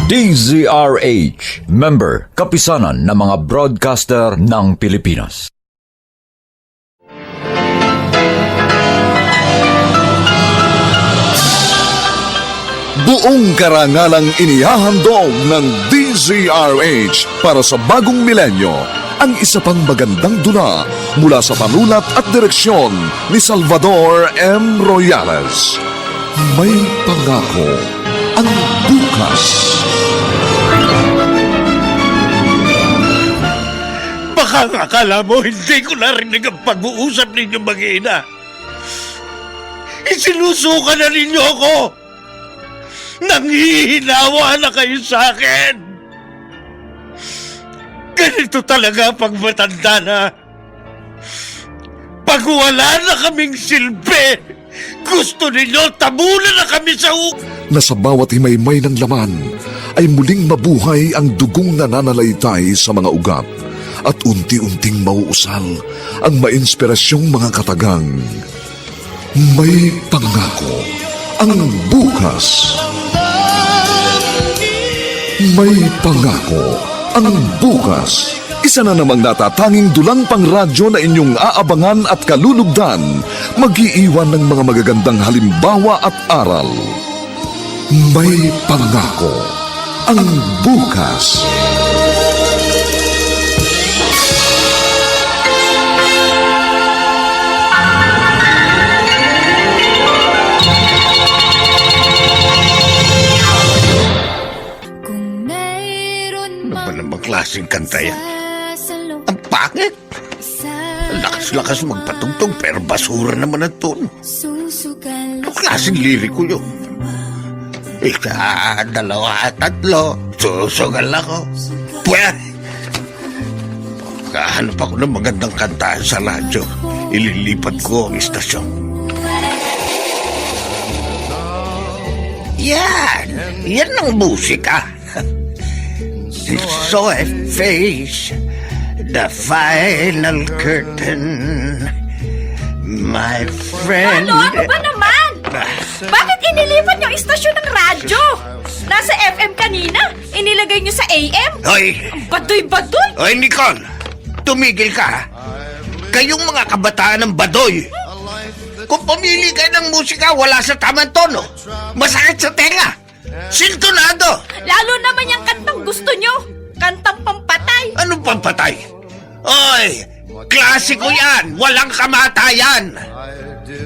DZRH, member, kapisanan ng mga broadcaster ng Pilipinas. Buong karangalang inihahandog ng DZRH para sa bagong milenyo ang isa pang magandang dula mula sa panulat at direksyon ni Salvador M. Royales. May pangako ang bukas. Baka akala mo hindi ko narinig ang pag-uusap ninyo mag-ina. Isinusuka na ninyo ako. Nanghihinawa na kayo sa akin. Ganito talaga pag matanda na. Pag wala na kaming silbi, gusto ninyo tabunan na kami sa Na sa bawat himaymay ng laman ay muling mabuhay ang dugong nananalaytay sa mga ugat at unti-unting mauusal ang mainspirasyong mga katagang. May pangako ang bukas. May pangako ang bukas. Isa na namang natatanging dulang pangradyo na inyong aabangan at kalulugdan, mag-iiwan ng mga magagandang halimbawa at aral. May pangako ang bukas. klaseng kanta yan. Ang pangit. Lakas-lakas magpatugtog pero basura naman ang tono. Ang klaseng liriko yun. Isa, dalawa, tatlo, susugal ako. Pwede. Kahanap ako ng magandang kantahan sa radyo. Ililipat ko ang istasyon. Yan! Yan ang musika. So I face the final curtain, my friend. Ano ba naman? Bakit inilipat yung istasyon ng radyo? Nasa FM kanina, inilagay nyo sa AM? Hoy! Baduy-baduy! Hoy, Nicole! Tumigil ka, ha? Kayong mga kabataan ng badoy. Kung pumili kayo ng musika, wala sa tamang tono. Masakit sa tenga. Sintonado! Lalo naman yung kantang gusto nyo. Kantang pampatay. Anong pampatay? Oy! Klasiko yan! Walang kamatayan!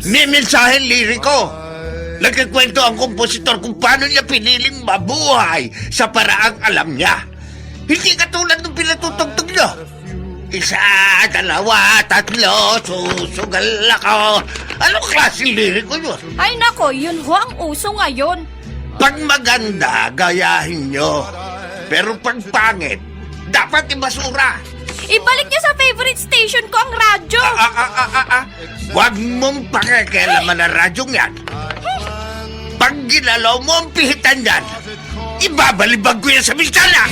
May mensahe liriko. Nagkikwento ang kompositor kung paano niya piniling mabuhay sa paraang alam niya. Hindi katulad ng pinatutugtog niyo. Isa, dalawa, tatlo, susugal ako. Anong klaseng liriko yun? Ay nako, yun ho ang uso ngayon. Pag maganda, gayahin nyo. Pero pag pangit, dapat ibasura. Ibalik niyo sa favorite station ko ang radyo. Huwag mong pakikialaman ang radyong yan. Pag ginalaw mo ang pihitan yan, ibabalibag ko yan sa bintana.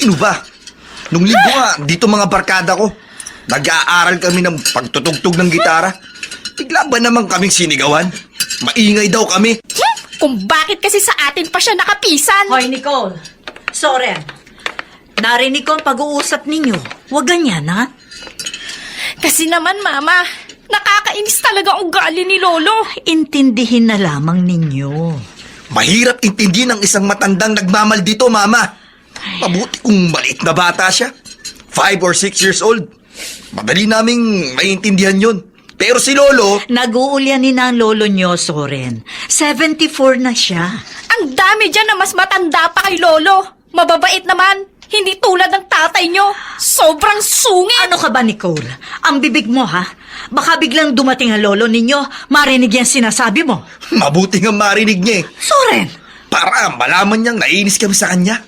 Ano ba? Nung linggo nga, dito mga barkada ko. Nag-aaral kami ng pagtutugtog ng gitara. Bigla ba naman kaming sinigawan? Maingay daw kami. Kung bakit kasi sa atin pa siya nakapisan. Hoy, Nicole. Soren. Narinig ko ang pag-uusap ninyo. Huwag ganyan, ha? Kasi naman, Mama, nakakainis talaga ang ugali ni Lolo. Intindihin na lamang ninyo. Mahirap intindihin ng isang matandang nagmamaldito, Mama. Mabuti kung maliit na bata siya. 5 or 6 years old. Madali naming maintindihan yun. Pero si Lolo... Nag-uulyanin na ang lolo nyo, Soren. 74 na siya. Ang dami dyan na mas matanda pa kay Lolo. Mababait naman. Hindi tulad ng tatay nyo. Sobrang sungit. Ano ka ba, Nicole? Ang bibig mo, ha? Baka biglang dumating ang lolo ninyo, marinig yan sinasabi mo. Mabuti nga marinig niya eh. Soren! Para malaman niyang nainis kami sa kanya.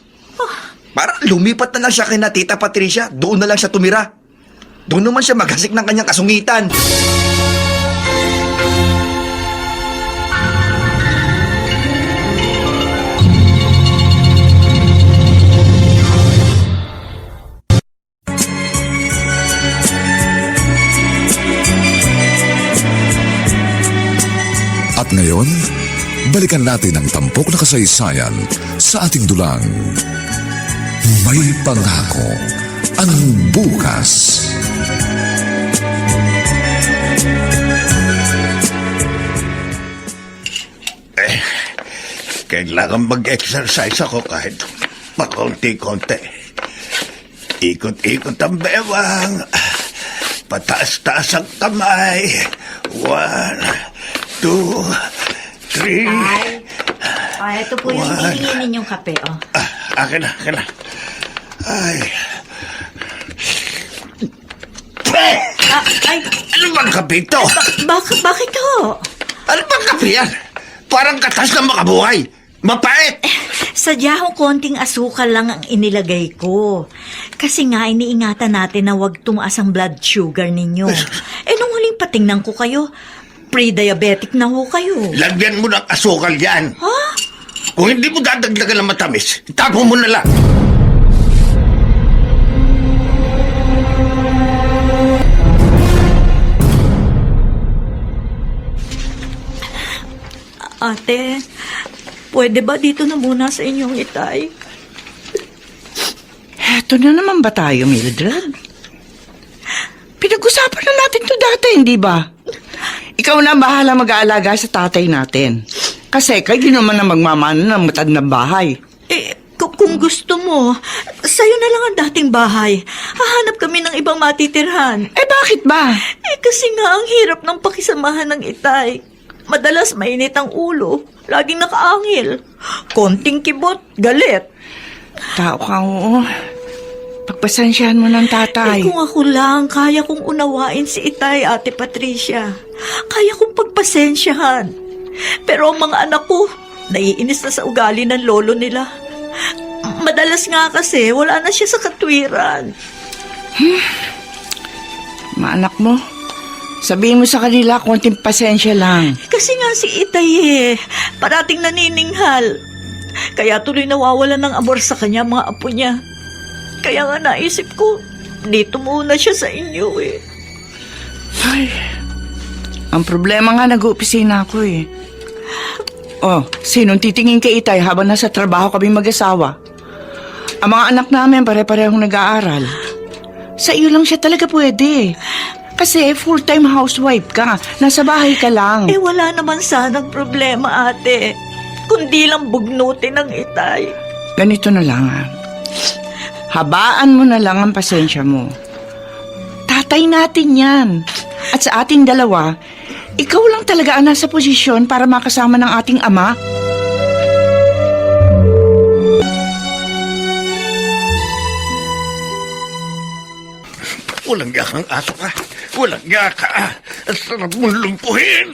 Para lumipat na lang siya kay na Tita Patricia. Doon na lang siya tumira. Doon naman siya maghasik ng kanyang kasungitan. At ngayon, balikan natin ang tampok na kasaysayan sa ating dulang. May pangako ang bukas. Kailangan mag-exercise ako kahit pakonti-konti. Ikot-ikot ang bewang. Pataas-taas ang kamay. 1, 2, 3. Ito po yung hinihingi ninyong kape, oh. Akin na. Ay. Ay, Ano bang kape ito? bakit ho? Ano bang kape yan? Parang katas na makabuhay. Mapait. Sadya ho konting asukal lang ang inilagay ko. Kasi nga iniingatan natin na huwag tumaas ang blood sugar ninyo. Nung huling patingnan ko kayo, pre-diabetic na ho kayo. Lagyan mo ng asukal yan. Ha? Kung hindi mo dadagdagan ng matamis, itapo mo na lang. Ate, pwede ba dito na muna sa inyong itay? Eto na naman ba tayo, Mildred? Pinag-usapan na natin to dati, hindi ba? Ikaw na ang bahala mag-aalaga sa tatay natin. Kasi kayo di naman na magmamano ng matandang bahay. Kung gusto mo, sa'yo na lang ang dating bahay. Hahanap kami ng ibang matitirhan. Bakit ba? Kasi nga ang hirap ng pakisamahan ng itay. Madalas mainit ang ulo, laging nakaangil. Konting kibot, galit. Tao ka, oo. Pagpasensyahan mo ng tatay. Kung ako lang, kaya kong unawain si itay, Ate Patricia. Kaya kong pagpasensyahan. Pero ang mga anak ko, naiinis na sa ugali ng lolo nila. Madalas nga kasi, wala na siya sa katwiran. Mga anak mo, sabihin mo sa kanila konting pasensya lang. Kasi nga si itay parating nanininghal. Kaya tuloy nawawala ng amor sa kanya mga apo niya. Kaya nga naisip ko, dito muna siya sa inyo Ay, ang problema nga nag-uopisina ako Oh, sinong titingin kay itay habang nasa trabaho kami mag-asawa? Ang mga anak namin pare-parehong nag-aaral. Sa iyo lang siya talaga pwede. Kasi full-time housewife ka. Nasa bahay ka lang. Wala naman sanang problema, ate. Kundi lang bugnutin ng itay. Ganito na lang Habaan mo na lang ang pasensya mo. Tatay natin yan. At sa ating dalawa, ikaw lang talaga ang nasa posisyon para makasama ng ating ama. Walang yakang aso ka. Walang yaka. Ang sarap mong lumpuhin.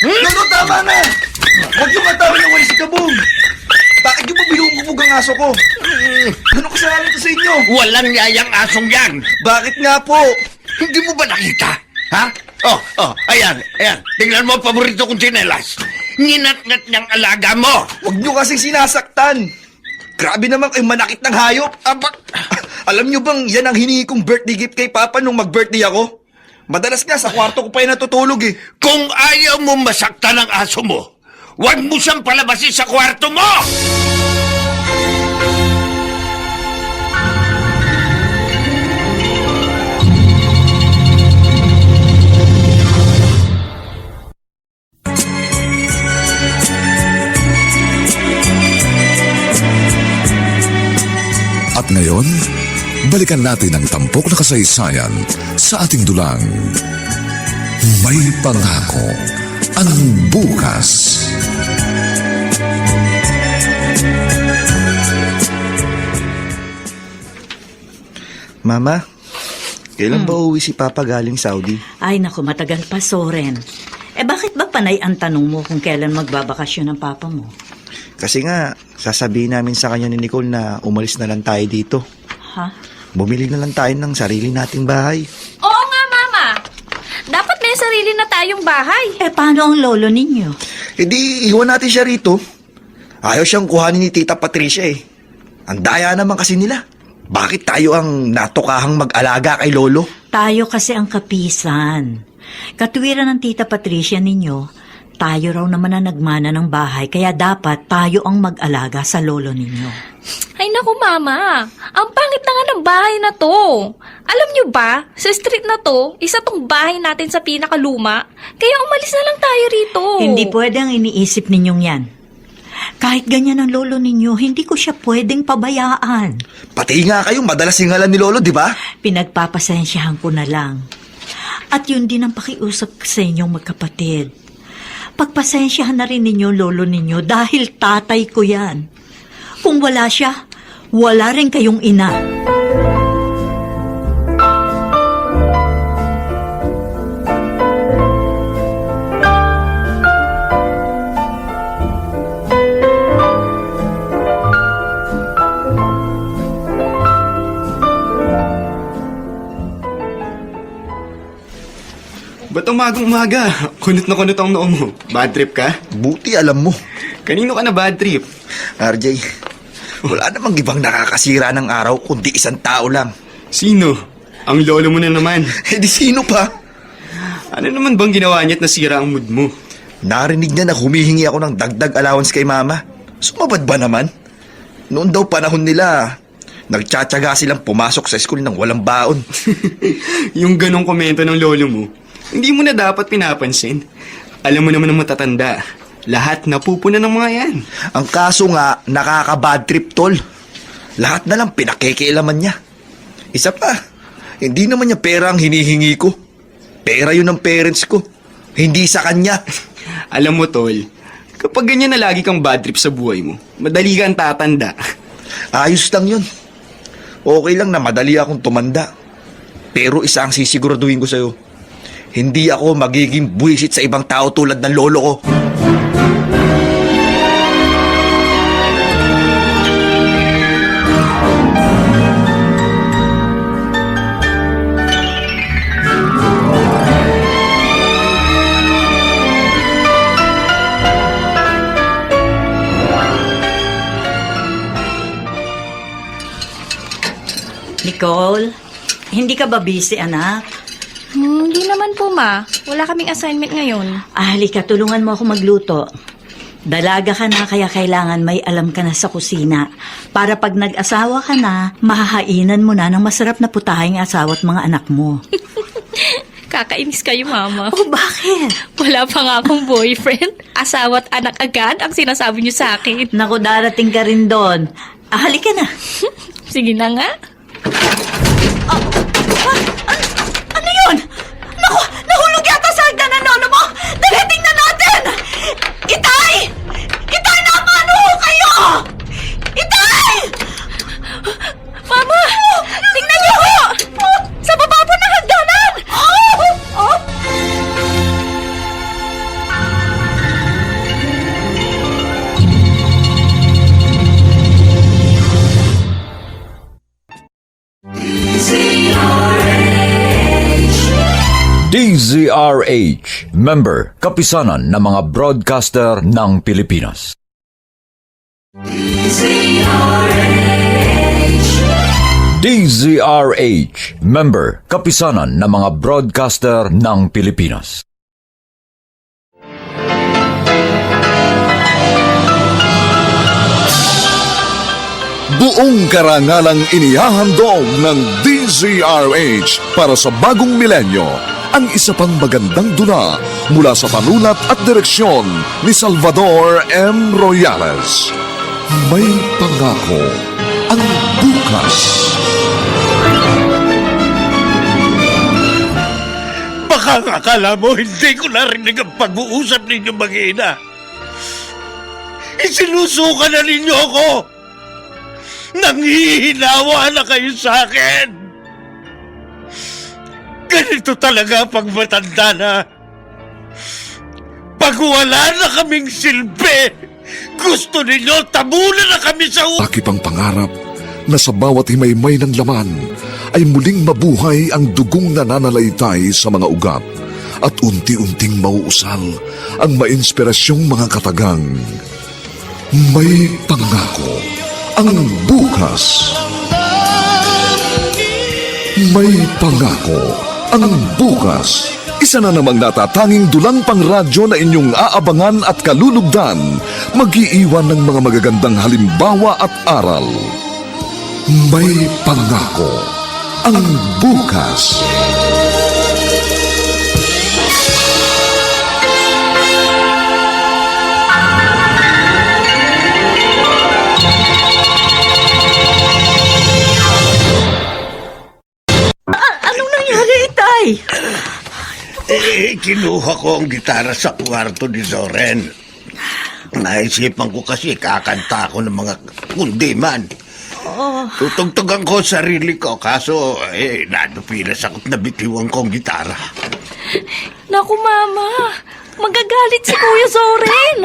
Lolo, tama na! Huwag yung matawa ng walis si Kabong! Bakit yung mabinubugbog ang aso ko? Ano kasalanan ko sa inyo? Walang yayang asong yan. Bakit nga po? Hindi mo ba nakita? Ha? Ayan. Tingnan mo ang paborito kong tsinelas. Ninat-nat niyang alaga mo. Huwag nyo kasing sinasaktan. Grabe naman kayo manakit ng hayop. Alam nyo bang yan ang hiningi kong birthday gift kay Papa nung mag-birthday ako? Madalas nga sa kwarto ko pa yung natutulog Kung ayaw mo masaktan ang aso mo, huwag mo siyang palabasin sa kwarto mo! At ngayon, balikan natin ang tampok na kasaysayan sa ating dulang. May pangako ang bukas. Mama, kailan ba uuwi si Papa galing Saudi? Ay, naku, matagal pa, Soren. Bakit ba panay ang tanong mo kung kailan magbabakasyon ang papa mo? Kasi nga, sasabihin namin sa kanya ni Nicole na umalis na lang tayo dito. Ha? Bumili na lang tayo ng sarili nating bahay. Oo nga, Mama. Dapat may sarili na tayong bahay. Paano ang lolo ninyo? E di, iwan natin siya rito. Ayaw siyang kuhanin ni Tita Patricia eh. Ang daya naman kasi nila. Bakit tayo ang natukahang mag-alaga kay Lolo? Tayo kasi ang kapisan. Katwiran ng Tita Patricia ninyo, tayo raw naman ang nagmana ng bahay, kaya dapat tayo ang mag-alaga sa lolo ninyo. Ay naku, Mama. Ang pangit na nga ng bahay na to. Alam nyo ba, sa street na to, isa tong bahay natin sa pinakaluma. Kaya umalis na lang tayo rito. Hindi pwede ang iniisip ninyong yan. Kahit ganyan ang lolo ninyo, hindi ko siya pwedeng pabayaan. Pati nga kayo, madalas singalan ni Lolo, di ba? Pinagpapasensyahan ko na lang. At yun din ang pakiusap sa inyong magkapatid. Pagpasensyahan na rin ninyo lolo ninyo dahil tatay ko yan. Kung wala siya, wala rin kayong ina. Ba't umagang-umaga? Kunot na kunot ang noo mo. Bad trip ka? Buti alam mo. Kanino ka na bad trip? RJ, wala namang ibang nakakasira ng araw kundi isang tao lang. Sino? Ang lolo mo na naman. Eh di sino pa? Ano naman bang ginawa niya at nasira ang mood mo? Narinig niya na humihingi ako ng dagdag allowance kay Mama. Sumabad ba naman? Noon daw panahon nila, nagtsatsaga silang pumasok sa school ng walang baon. Yung ganong komento ng lolo mo, hindi mo na dapat pinapansin. Alam mo naman ang matatanda, lahat napupuna ng mga yan. Ang kaso nga, nakaka-bad trip, tol. Lahat na lang pinakikialaman niya. Isa pa, hindi naman niya pera ang hinihingi ko. Pera yun ng parents ko, hindi sa kanya. Alam mo, tol, kapag ganyan na lagi kang bad trip sa buhay mo, madali kang tatanda. Ayos lang yun. Okay lang na madali akong tumanda. Pero isa ang sisiguraduhin ko sa'yo. Hindi ako magiging buwisit sa ibang tao tulad ng lolo ko. Nicole, hindi ka ba busy, anak? Hindi naman po, Ma. Wala kaming assignment ngayon. Halika, tulungan mo ako magluto. Dalaga ka na, kaya kailangan may alam ka na sa kusina. Para pag nag-asawa ka na, mahahainan mo na ng masarap na putahing asawa at mga anak mo. Kakainis kayo, Mama. Oh, bakit? Wala pa nga akong boyfriend. Asawa at anak agad ang sinasabi niyo sa akin. Naku, darating ka rin doon. Halika na. Sige na nga. Ano yun? Naku, nahulog yata sa hagdan ng lolo mo! Dali, tingnan natin! Itay! Itay, napano kayo? Itay! Mama! Tingnan niyo ho! Sa baba po ng hagdanan! Oh! DZRH, member, kapisanan ng mga broadcaster ng Pilipinas. DZRH, member, kapisanan ng mga broadcaster ng Pilipinas. Buong karangalang inihahandog ng DZRH para sa bagong milenyo ang isa pang magandang dula mula sa panulat at direksyon ni Salvador M. Royales. May pangako ang bukas. Baka akala mo hindi ko narinig ang pag-uusap ninyo mag-ina. Isinusuka na ninyo ako. Nanghihinawa na kayo sa akin. Ganito talaga pag matanda na. Pag wala na kaming silbi, Gusto ninyo tabunan na kami sa Akip ang pangarap na sa bawat himaymay ng laman ay muling mabuhay ang dugong nananalaytay sa mga ugat at unti-unting mauusal ang mainspirasyong mga katagang may pangako ang bukas. May pangako ang bukas. Isa na namang natatanging dulang pangradyo na inyong aabangan at kalulugdan, mag-iiwan ng mga magagandang halimbawa at aral. May pangako ang bukas. Anong nangyari, Itay? Kinuha ko ang gitara sa kwarto ni Zoren. Naisipan ko kasi kakanta ko ng mga kundiman. Tutugtugan ko sarili ko, kaso nadupilas ako't nabitiwan ko ang gitara. Naku, Mama. Magagalit si Kuya Zoren.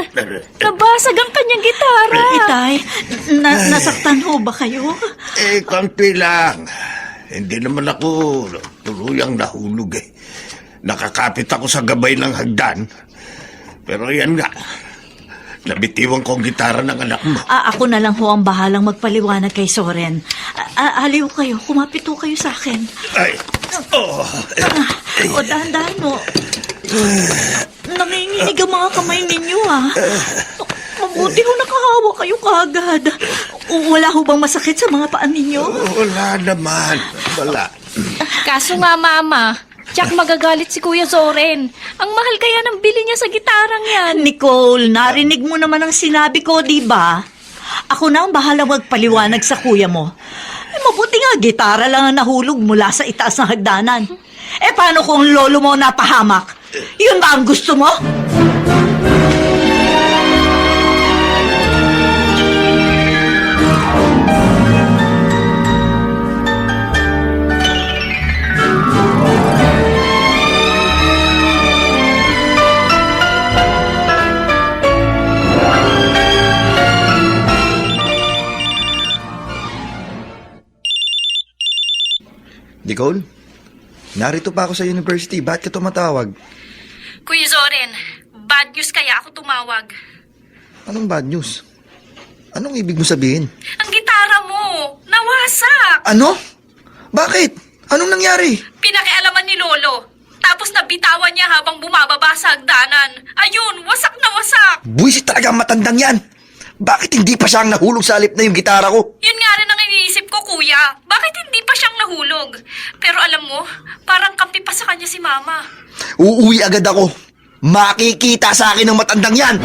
Nabasag ang kanyang gitara. Itay, nasaktan ho ba kayo? Konti lang. Hindi naman ako tuluyang nahulog eh. Nakakapit ako sa gabay ng hagdan. Pero yan nga, nabitiwan ko ang gitara ng anak mo. Ako na lang ho ang bahalang magpaliwanag kay Soren. Aliw kayo, kumapit ho kayo sa akin. O dahan-dahan ho. Nanginginig ang mga kamay ninyo Mabuti ho nakahawa kayo kaagad. Wala ho bang masakit sa mga paan ninyo? Wala naman. Wala. Kaso nga, Mama, Jack, magagalit si Kuya Zoren. Ang mahal kaya ng bili niya sa gitarang yan. Nicole, narinig mo naman ang sinabi ko, di ba? Ako na ang bahala magpaliwanag sa kuya mo. Mabuti nga, gitara lang ang nahulog mula sa itaas ng hagdanan. Paano kung lolo mo napahamak? Yun ba ang gusto mo? Nicole, narito pa ako sa university. Bakit ka tumatawag? Kuya Zoren, bad news kaya ako tumawag. Anong bad news? Anong ibig mo sabihin? Ang gitara mo, nawasak. Ano? Bakit? Anong nangyari? Pinakialaman ni Lolo. Tapos nabitawan niya habang bumababa sa hagdanan. Ayun, wasak na wasak. Buwisit talaga ang matandang yan. Bakit hindi pa siyang nahulog sa halip na yung gitara ko? Yun nga rin ang iniisip ko, Kuya. Bakit hindi pa siyang nahulog? Pero alam mo, parang kampi pa sa kanya si Mama. Uuwi agad ako. Makikita sa akin ng matandang yan.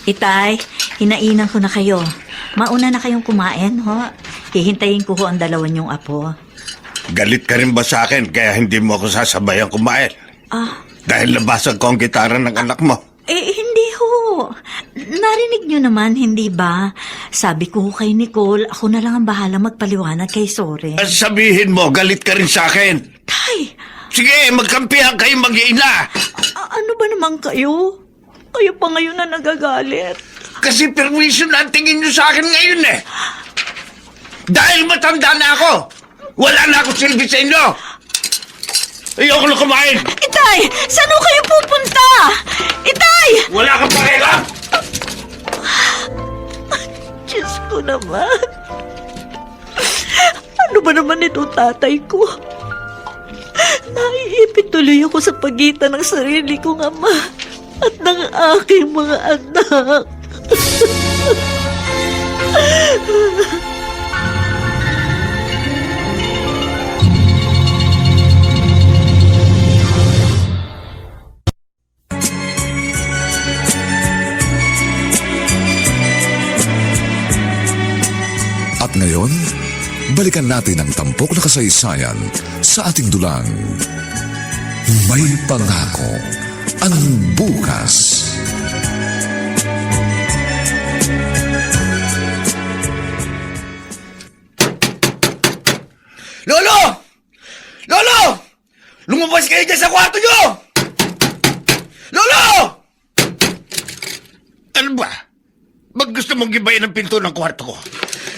Itay, hinainan ko na kayo. Mauna na kayong kumain, ho? Hihintayin ko ho ang dalawa niyong apo. Galit ka rin ba sa akin kaya hindi mo ako sasabayan kumain? Dahil nabasag ko ang gitara ng anak mo. Hindi ho. Narinig niyo naman, hindi ba? Sabi ko kay Nicole, ako na lang ang bahala magpaliwanag kay Soren. Sabihin mo, galit ka rin sa akin. Tay! Sige, magkampihan kayo mag-iina. Ano ba naman kayo? Kayo pa ngayon na nagagalit. Kasi permission na ang tingin nyo sa akin ngayon eh. Dahil matanda na ako. Wala na ako silbi sa inyo. Ayoko na kumain. Itay! Saan ho kayo pupunta? Itay! Wala kang pakialam. Diyos ko naman. Ano ba naman ito, tatay ko? Naiipit tuloy ako sa pagitan ng sarili kong ama at ng aking mga anak. At ngayon, balikan natin ang tampok na kasaysayan sa ating dulang. May pangako ang bukas. Lolo! Lolo! Lumabas kayo dyan sa kwarto nyo! Lolo! Ano ba? Ba't gusto mong gibayin ang pinto ng kwarto ko?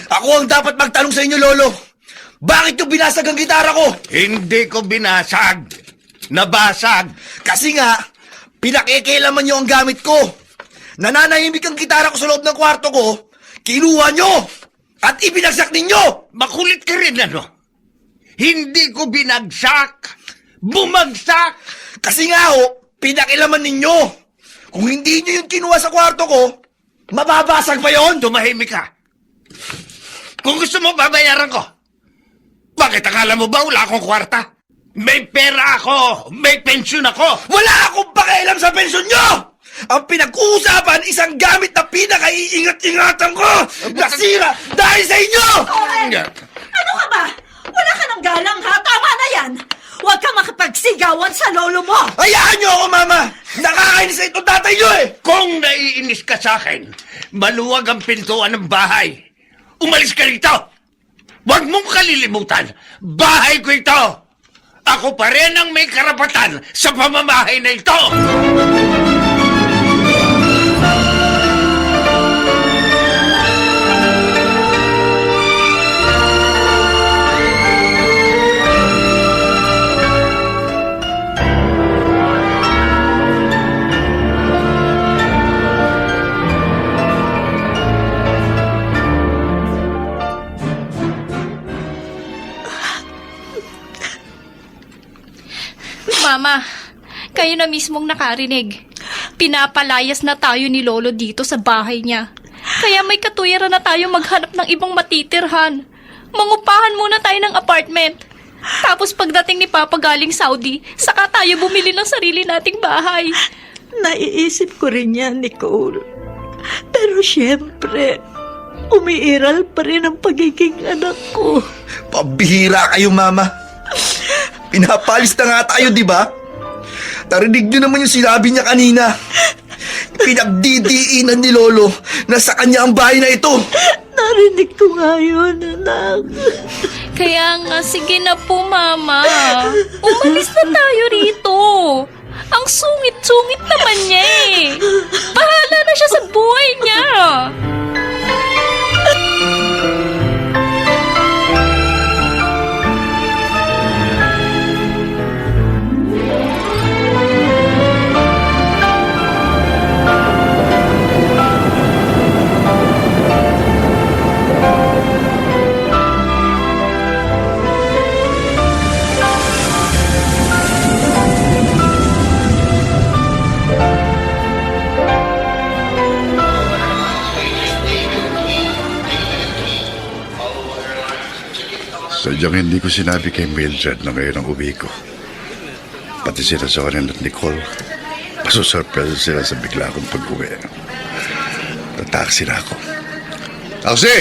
Ako ang dapat magtanong sa inyo, Lolo. Bakit nyo binasag ang gitara ko? Hindi ko binasag. Nabasag. Kasi nga, pinakikilaman nyo ang gamit ko. Nananahimik ang gitara ko sa loob ng kwarto ko, kinuha nyo! At ibinagsak ninyo! Makulit ka rin, ano? Hindi ko binagsak. Bumagsak. Kasi nga ho, pinakilaman ninyo. Kung hindi nyo yung kinuha sa kwarto ko, mababasag pa yon. Tumahimik ka. Kung gusto mo, babayaran ko. Bakit akala mo ba wala akong kwarta? May pera ako. May pensyon ako. Wala akong pakialam sa pensyon nyo! Ang pinag-uusapan, isang gamit na pinakaiingat-ingatan ko! Nasira dahil sa inyo! Ano ka ba? Wala ka ng galang ha? Tama na yan! Huwag ka makipagsigawan sa lolo mo! Hayaan nyo ako, Mama! Nakakainis na itong tatay nyo eh! Kung naiinis ka sa akin, maluwag ang pintuan ng bahay. Umalis ka rito! Huwag mong kalilimutan, bahay ko ito! Ako pa rin ang may karapatan sa pamamahay na ito! Mama, kayo na mismong nakarinig. Pinapalayas na tayo ni Lolo dito sa bahay niya. Kaya may katuwiran na tayo maghanap ng ibang matitirhan. Mangupahan muna tayo ng apartment. Tapos pagdating ni Papa galing Saudi, saka tayo bumili ng sarili nating bahay. Naiisip ko rin yan, Nicole. Pero syempre, umiiral pa rin ang pagiging anak ko. Pabihira kayo, Mama. Pinapalis na nga tayo, di ba? Narinig nyo naman yung sinabi niya kanina. Pinagdidiinan ni Lolo na sa kanya ang bahay na ito. Narinig ko nga yun, anak. Kaya nga, sige na po, Mama. Umalis na tayo rito. Ang sungit-sungit naman niya eh. Bahala na siya sa buhay niya. Sadyang hindi ko sinabi kay Mildred na ngayon ang uwi ko. Pati sila Soren at Nicole. Masusurpresa sila sa bigla akong pag-uwi. Tataksi na ako. Taksi!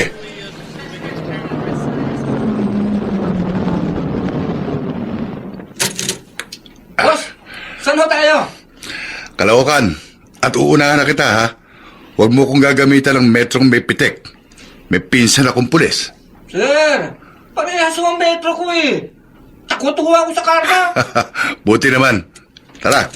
Boss, saan ho tayo? Kalaukan. At uunahan na kita, ha? Huwag mo kong gagamitan ng metrong may pitik. May pinsan akong pulis. Sir, parehas ang metro ko eh. Takot ako sa karga. Buti naman. Tara.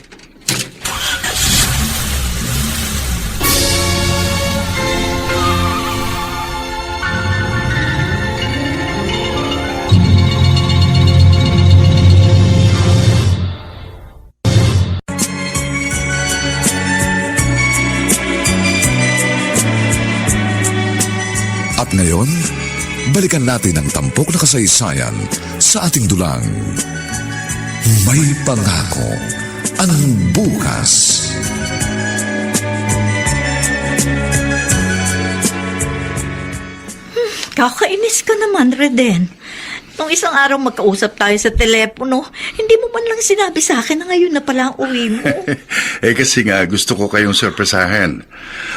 At ngayon, balikan natin ang tampok na kasaysayan sa ating dulang. May pangako ang bukas. Kakainis ka naman, Reden. Nung isang araw magkausap tayo sa telepono, hindi mo man lang sinabi sa akin na ngayon na pala ang uwi mo. Kasi nga, gusto ko kayong surpresahin.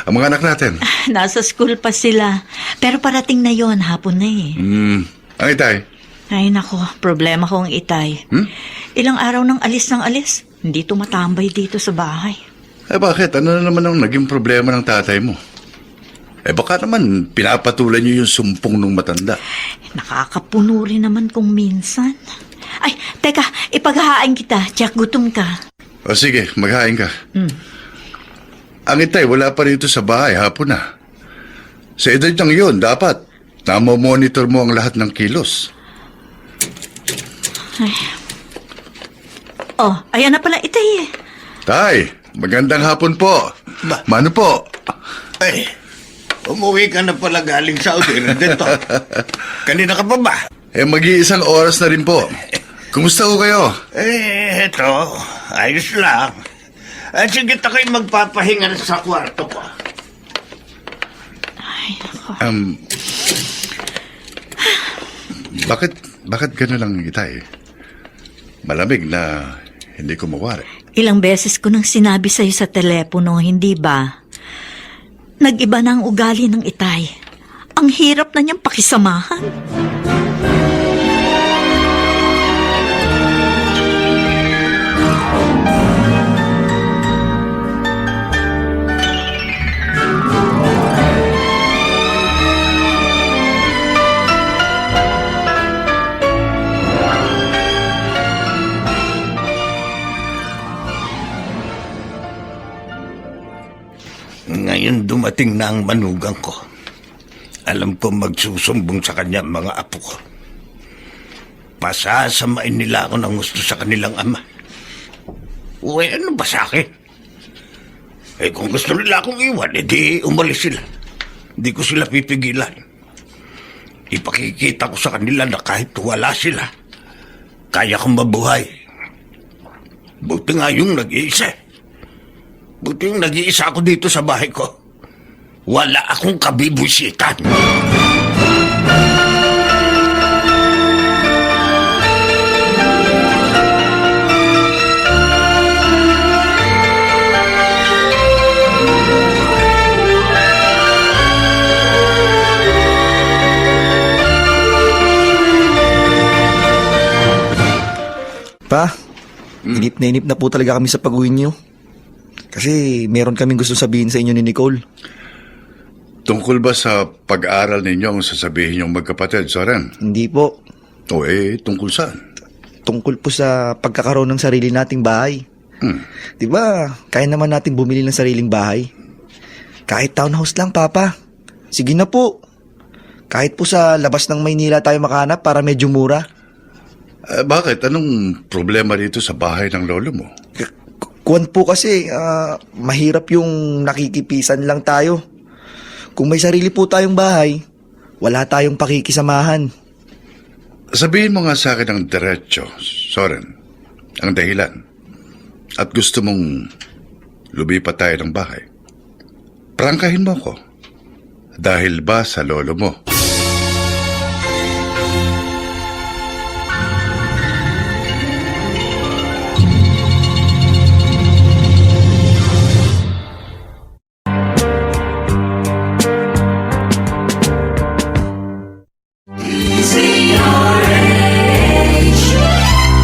Ang mga anak natin. Nasa school pa sila. Pero parating na yon, hapon na eh. Ang itay. Ay nako, problema ko ang Itay. Ilang araw nang alis ng alis. Hindi tumatambay dito sa bahay. Bakit? Ano na naman ang naging problema ng tatay mo? Baka naman pinapatulan niyo yung sumpong nung matanda. Nakakapuno rin naman kung minsan. Ay, teka, ipaghahain kita. Tiyak, gutom ka. O sige, maghain ka. Ang itay, wala pa rito sa bahay, hapon na. Sa edad niyang yun, dapat namomonitor mo ang lahat ng kilos. Oh, ayan na pala Itay eh. Tay, magandang hapon po. Mano po? Ay, umuwi ka na pala galing Saudi na dito. Kanina ka pa ba? Mag-iisang oras na rin po. Kumusta ko kayo? Eto, ayos lang. Sige, tako'y magpapahinga sa kwarto ko. Bakit gano'n lang itay? Malamig na hindi ko mawari. Ilang beses ko nang sinabi sa'yo sa telepono, hindi ba? Nag-iba na ang ugali ng Itay. Ang hirap na niyang pakisamahan. Ngayon dumating na ang manugang ko. Alam ko magsusumbong sa kanya ang mga apo ko. Pasasamain nila ako ng gusto sa kanilang ama. Uy, ano ba sa akin? Kung gusto nila akong iwan, edi umalis sila. Hindi ko sila pipigilan. Ipakikita ko sa kanila na kahit wala sila, kaya kong mabuhay. Buti nga yung nag-iisa. Buti yung nag-iisa ako dito sa bahay ko. Wala akong kabibusitan. Pa, inip na po talaga kami sa pag-uwi niyo. Kasi meron kaming gusto sabihin sa inyo ni Nicole. Tungkol ba sa pag-aaral ninyo ang sasabihin niyong magkapatid, Soren? Hindi po. Tungkol saan? Tungkol po sa pagkakaroon ng sarili nating bahay. Di ba, kaya naman natin bumili ng sariling bahay. Kahit townhouse lang, Papa. Sige na po. Kahit po sa labas ng Maynila tayo makahanap para medyo mura. Bakit? Anong problema dito sa bahay ng lolo mo? Kuwan po kasi, mahirap yung nakikipisan lang tayo. Kung may sarili po tayong bahay, wala tayong pakikisamahan. Sabihin mo nga sa akin ang diretso, Soren, ang dahilan. At gusto mong lumipat tayo ng bahay. Prangkahin mo ko. Dahil ba sa lolo mo?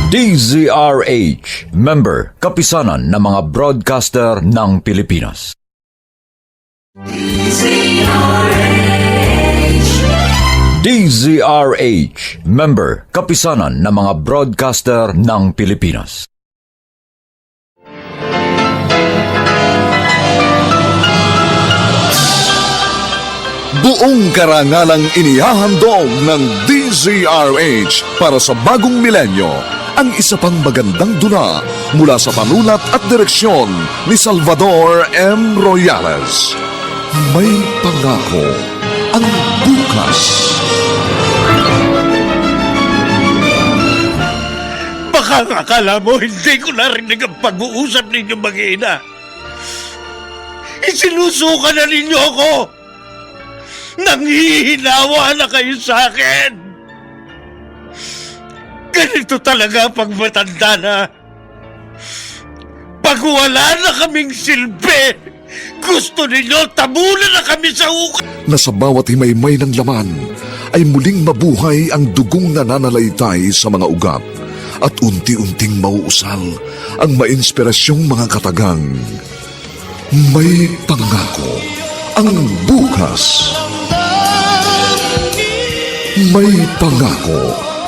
DZRH, member, kapisanan ng mga broadcaster ng Pilipinas. DZRH, member, kapisanan ng mga broadcaster ng Pilipinas. Buong karangalang inihahandog ng DZRH para sa bagong milenyo ang isa pang magandang dula mula sa panulat at direksyon ni Salvador M. Royales. May pangako ang bukas. Baka akala mo hindi ko narinig ang pag-uusap ninyo mag-ina. Isinusuka na ninyo ako. Nanghihinawa na kayo sa akin. Ganito talaga pag matanda na. Pag wala na kaming silbi, gusto ninyo tabunan na kami sa uka. Na sa bawat himaymay ng laman ay muling mabuhay ang dugong nananalaytay sa mga ugat at unti-unting mauusal ang mainspirasyong mga katagang may pangako ang bukas. May pangako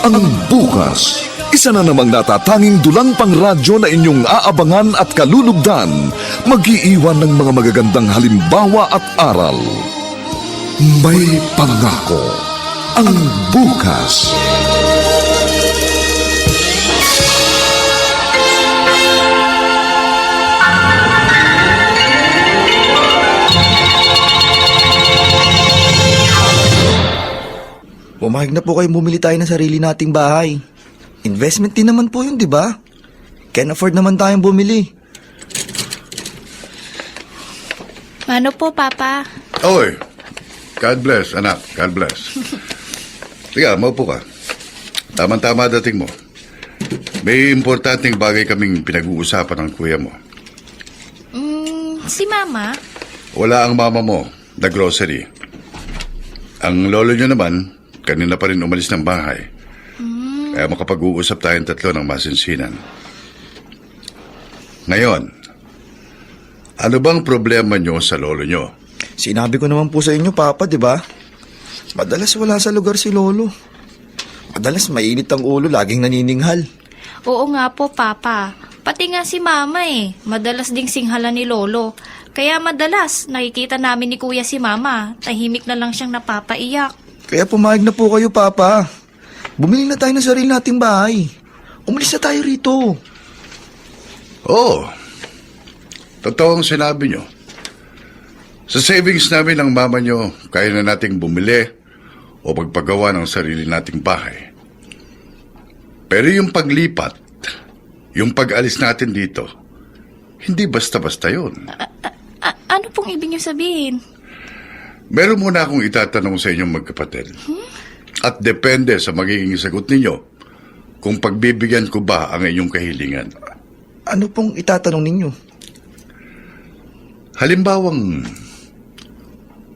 ang bukas. Isa na namang natatanging dulang pangradyo na inyong aabangan at kalulugdan, mag-iiwan ng mga magagandang halimbawa at aral. May pangako ang bukas. Pumayag na po kayo bumili tayo ng sarili nating bahay. Investment din naman po yun, di ba? Can afford naman tayong bumili. Ano po, Papa? Oy, God bless, anak. God bless. Tiga, maupo ka. Tama-tama dating mo. May importanteng bagay kaming pinag-uusapan ng kuya mo. Si Mama? Wala ang mama mo, the grocery. Ang lolo nyo naman, kanina pa rin umalis ng bahay. Kaya makapag-uusap tayong tatlo ng masinsinan. Ngayon, ano bang problema nyo sa lolo nyo? Sinabi ko naman po sa inyo, Papa, di ba? Madalas wala sa lugar si Lolo. Madalas mainit ang ulo, laging nanininghal. Oo nga po, Papa. Pati nga si Mama madalas ding singhalan ni Lolo. Kaya madalas nakikita namin ni Kuya si Mama, tahimik na lang siyang napapaiyak. Kaya pumayag na po kayo, Papa. Bumili na tayo ng sarili nating bahay. Umalis na tayo rito. Oo. Totoo ang sinabi nyo. Sa savings namin ng mama nyo, kaya na nating bumili o magpagawa ng sarili nating bahay. Pero yung paglipat, yung pag-alis natin dito, hindi basta-basta yun. Ano pong ibig niyo sabihin? Meron muna akong itatanong sa inyong magkapatid. At depende sa magiging sagot ninyo kung pagbibigyan ko ba ang inyong kahilingan. Ano pong itatanong ninyo? Halimbawang,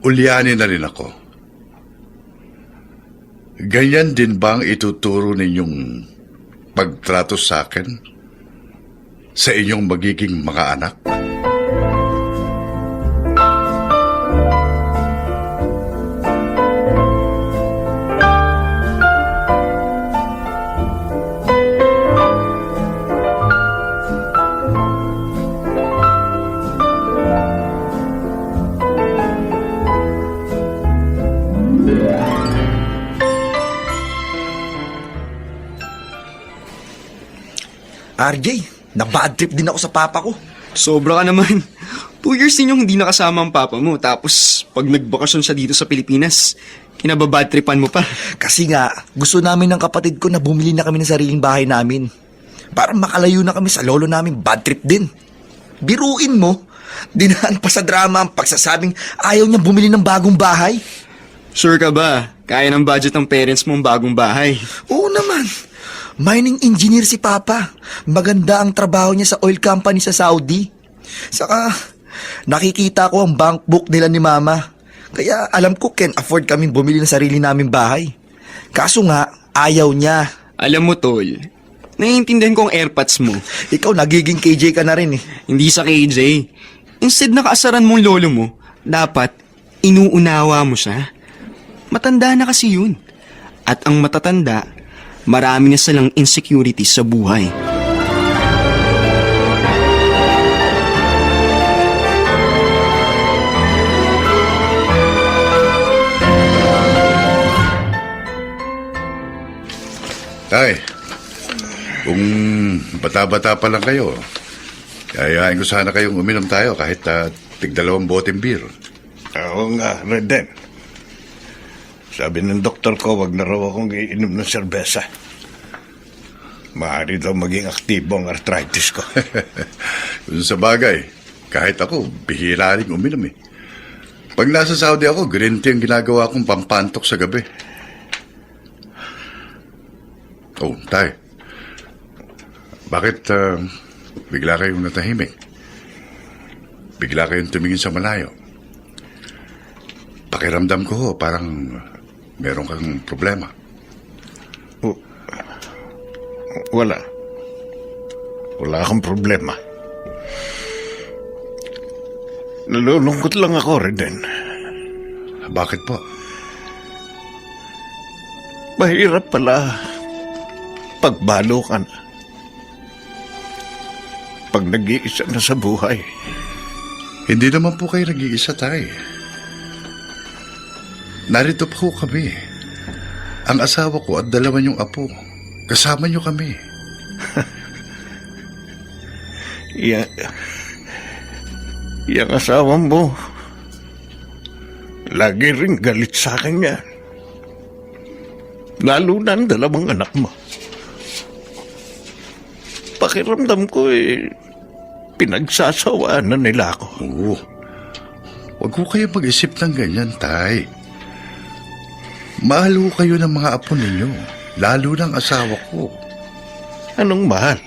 ulyanin na rin ako. Ganyan din ba ang ituturo ninyong pagtrato sa akin? Sa inyong magiging mga anak? RJ, na-bad trip din ako sa papa ko. Sobra ka naman. 2 years din yung hindi nakasama ang papa mo. Tapos, pag nagbakasyon siya dito sa Pilipinas, kinababad tripan mo pa. Kasi nga, gusto namin ng kapatid ko na bumili na kami ng sariling bahay namin. Para makalayo na kami sa lolo namin, bad trip din. Biruin mo, dinaan pa sa drama ang pagsasabing ayaw niya bumili ng bagong bahay. Sure ka ba? Kaya ng budget ng parents mo ang bagong bahay. Oo naman. Mining engineer si Papa. Maganda ang trabaho niya sa oil company sa Saudi. Saka, nakikita ko ang bank book nila ni Mama. Kaya alam ko can afford kaming bumili ng sarili naming bahay. Kaso nga, ayaw niya. Alam mo, Tol, naiintindihan ko ang airpods mo. Ikaw nagiging KJ ka na rin eh. Hindi sa KJ. Instead na kaasaran mong lolo mo, dapat inuunawa mo siya. Matanda na kasi yun. At ang matatanda, marami na silang insecurities sa buhay. Tay, kung bata-bata pa lang kayo, yayain ko sana kayong uminom tayo kahit tig-2 boteng beer. Oo nga, Reden. Sabi ng doktor ko, wag na raw akong iinom ng serbesa. Maaari daw maging aktibo ang arthritis ko. Kung sa bagay, kahit ako, bihira rin uminom eh. Pag nasa Saudi ako, green tea ang ginagawa kong pampantok sa gabi. Oh, tay. Bakit bigla kayong natahimik? Bigla kayong tumingin sa malayo? Pakiramdam ko parang Meron kang problema. Wala. Wala akong problema. Nalulungkot lang ako, Reden. Bakit po? Mahirap pala pagbalo ka na. Pag nag-iisa na sa buhay. Hindi naman po kayo nag-iisa, Tay. Narito po kami. Ang asawa ko at 2 niyong apo. Kasama niyo kami. Yang asawa mo, lagi rin galit sa akin yan. Lalo na ang 2 anak mo. Pakiramdam ko pinagsasawaan na nila ako. Oo. Huwag ko kayo mag-isip ng ganyan, Tay. Mahal ko kayo ng mga apo ninyo. Lalo ng asawa ko. Anong mahal?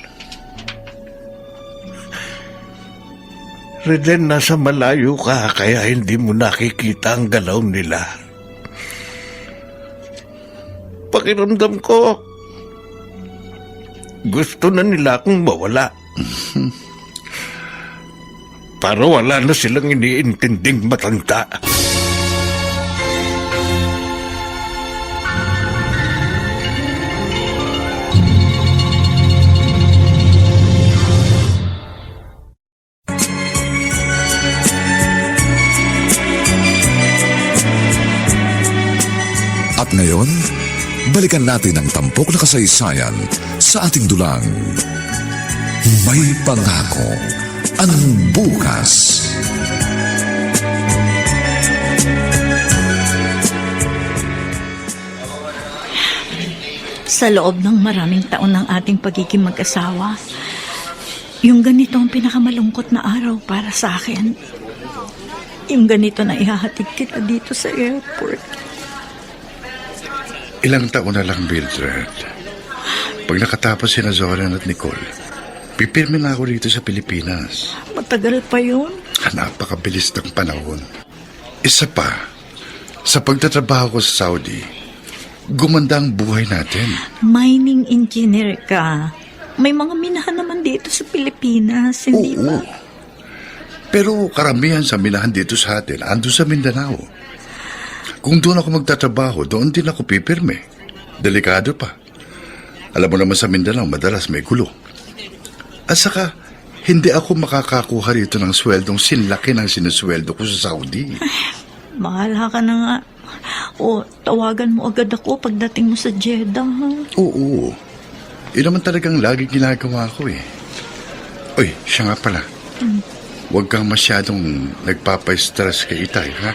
Reden, nasa malayo ka kaya hindi mo nakikita ang galaw nila. Pakiramdam ko, gusto na nila akong mawala. Para wala na silang iniintinding matanda. At ngayon, balikan natin ang tampok na kasaysayan sa ating dulang. May pangako ang bukas. Sa loob ng maraming taon ng ating pagiging mag-asawa, yung ganito ang pinakamalungkot na araw para sa akin. Yung ganito na ihahatid kita dito sa airport. Ilang taon na lang, Mildred. Pag nakatapos si Zoran at Nicole, pipirme na ako dito sa Pilipinas. Matagal pa yun. Napakabilis ng panahon. Isa pa, sa pagtatrabaho ko sa Saudi, gumanda ang buhay natin. Mining engineer ka. May mga minahan naman dito sa Pilipinas, hindi ba? Pero karamihan sa minahan dito sa atin, ando sa Mindanao. Kung doon ako magtatrabaho, doon din ako pipirme. Delikado pa. Alam mo naman sa Mindanao, madalas may gulo. At saka, hindi ako makakakuha rito ng sweldong sinlaki ng sinusweldo ko sa Saudi. Bahala ka na nga. O, tawagan mo agad ako pagdating mo sa Jeddah, ha? Oo. Yun naman talagang lagi ginagawa ko eh. Uy, siya nga pala. Huwag kang masyadong nagpapa-stress kay Itay, ha?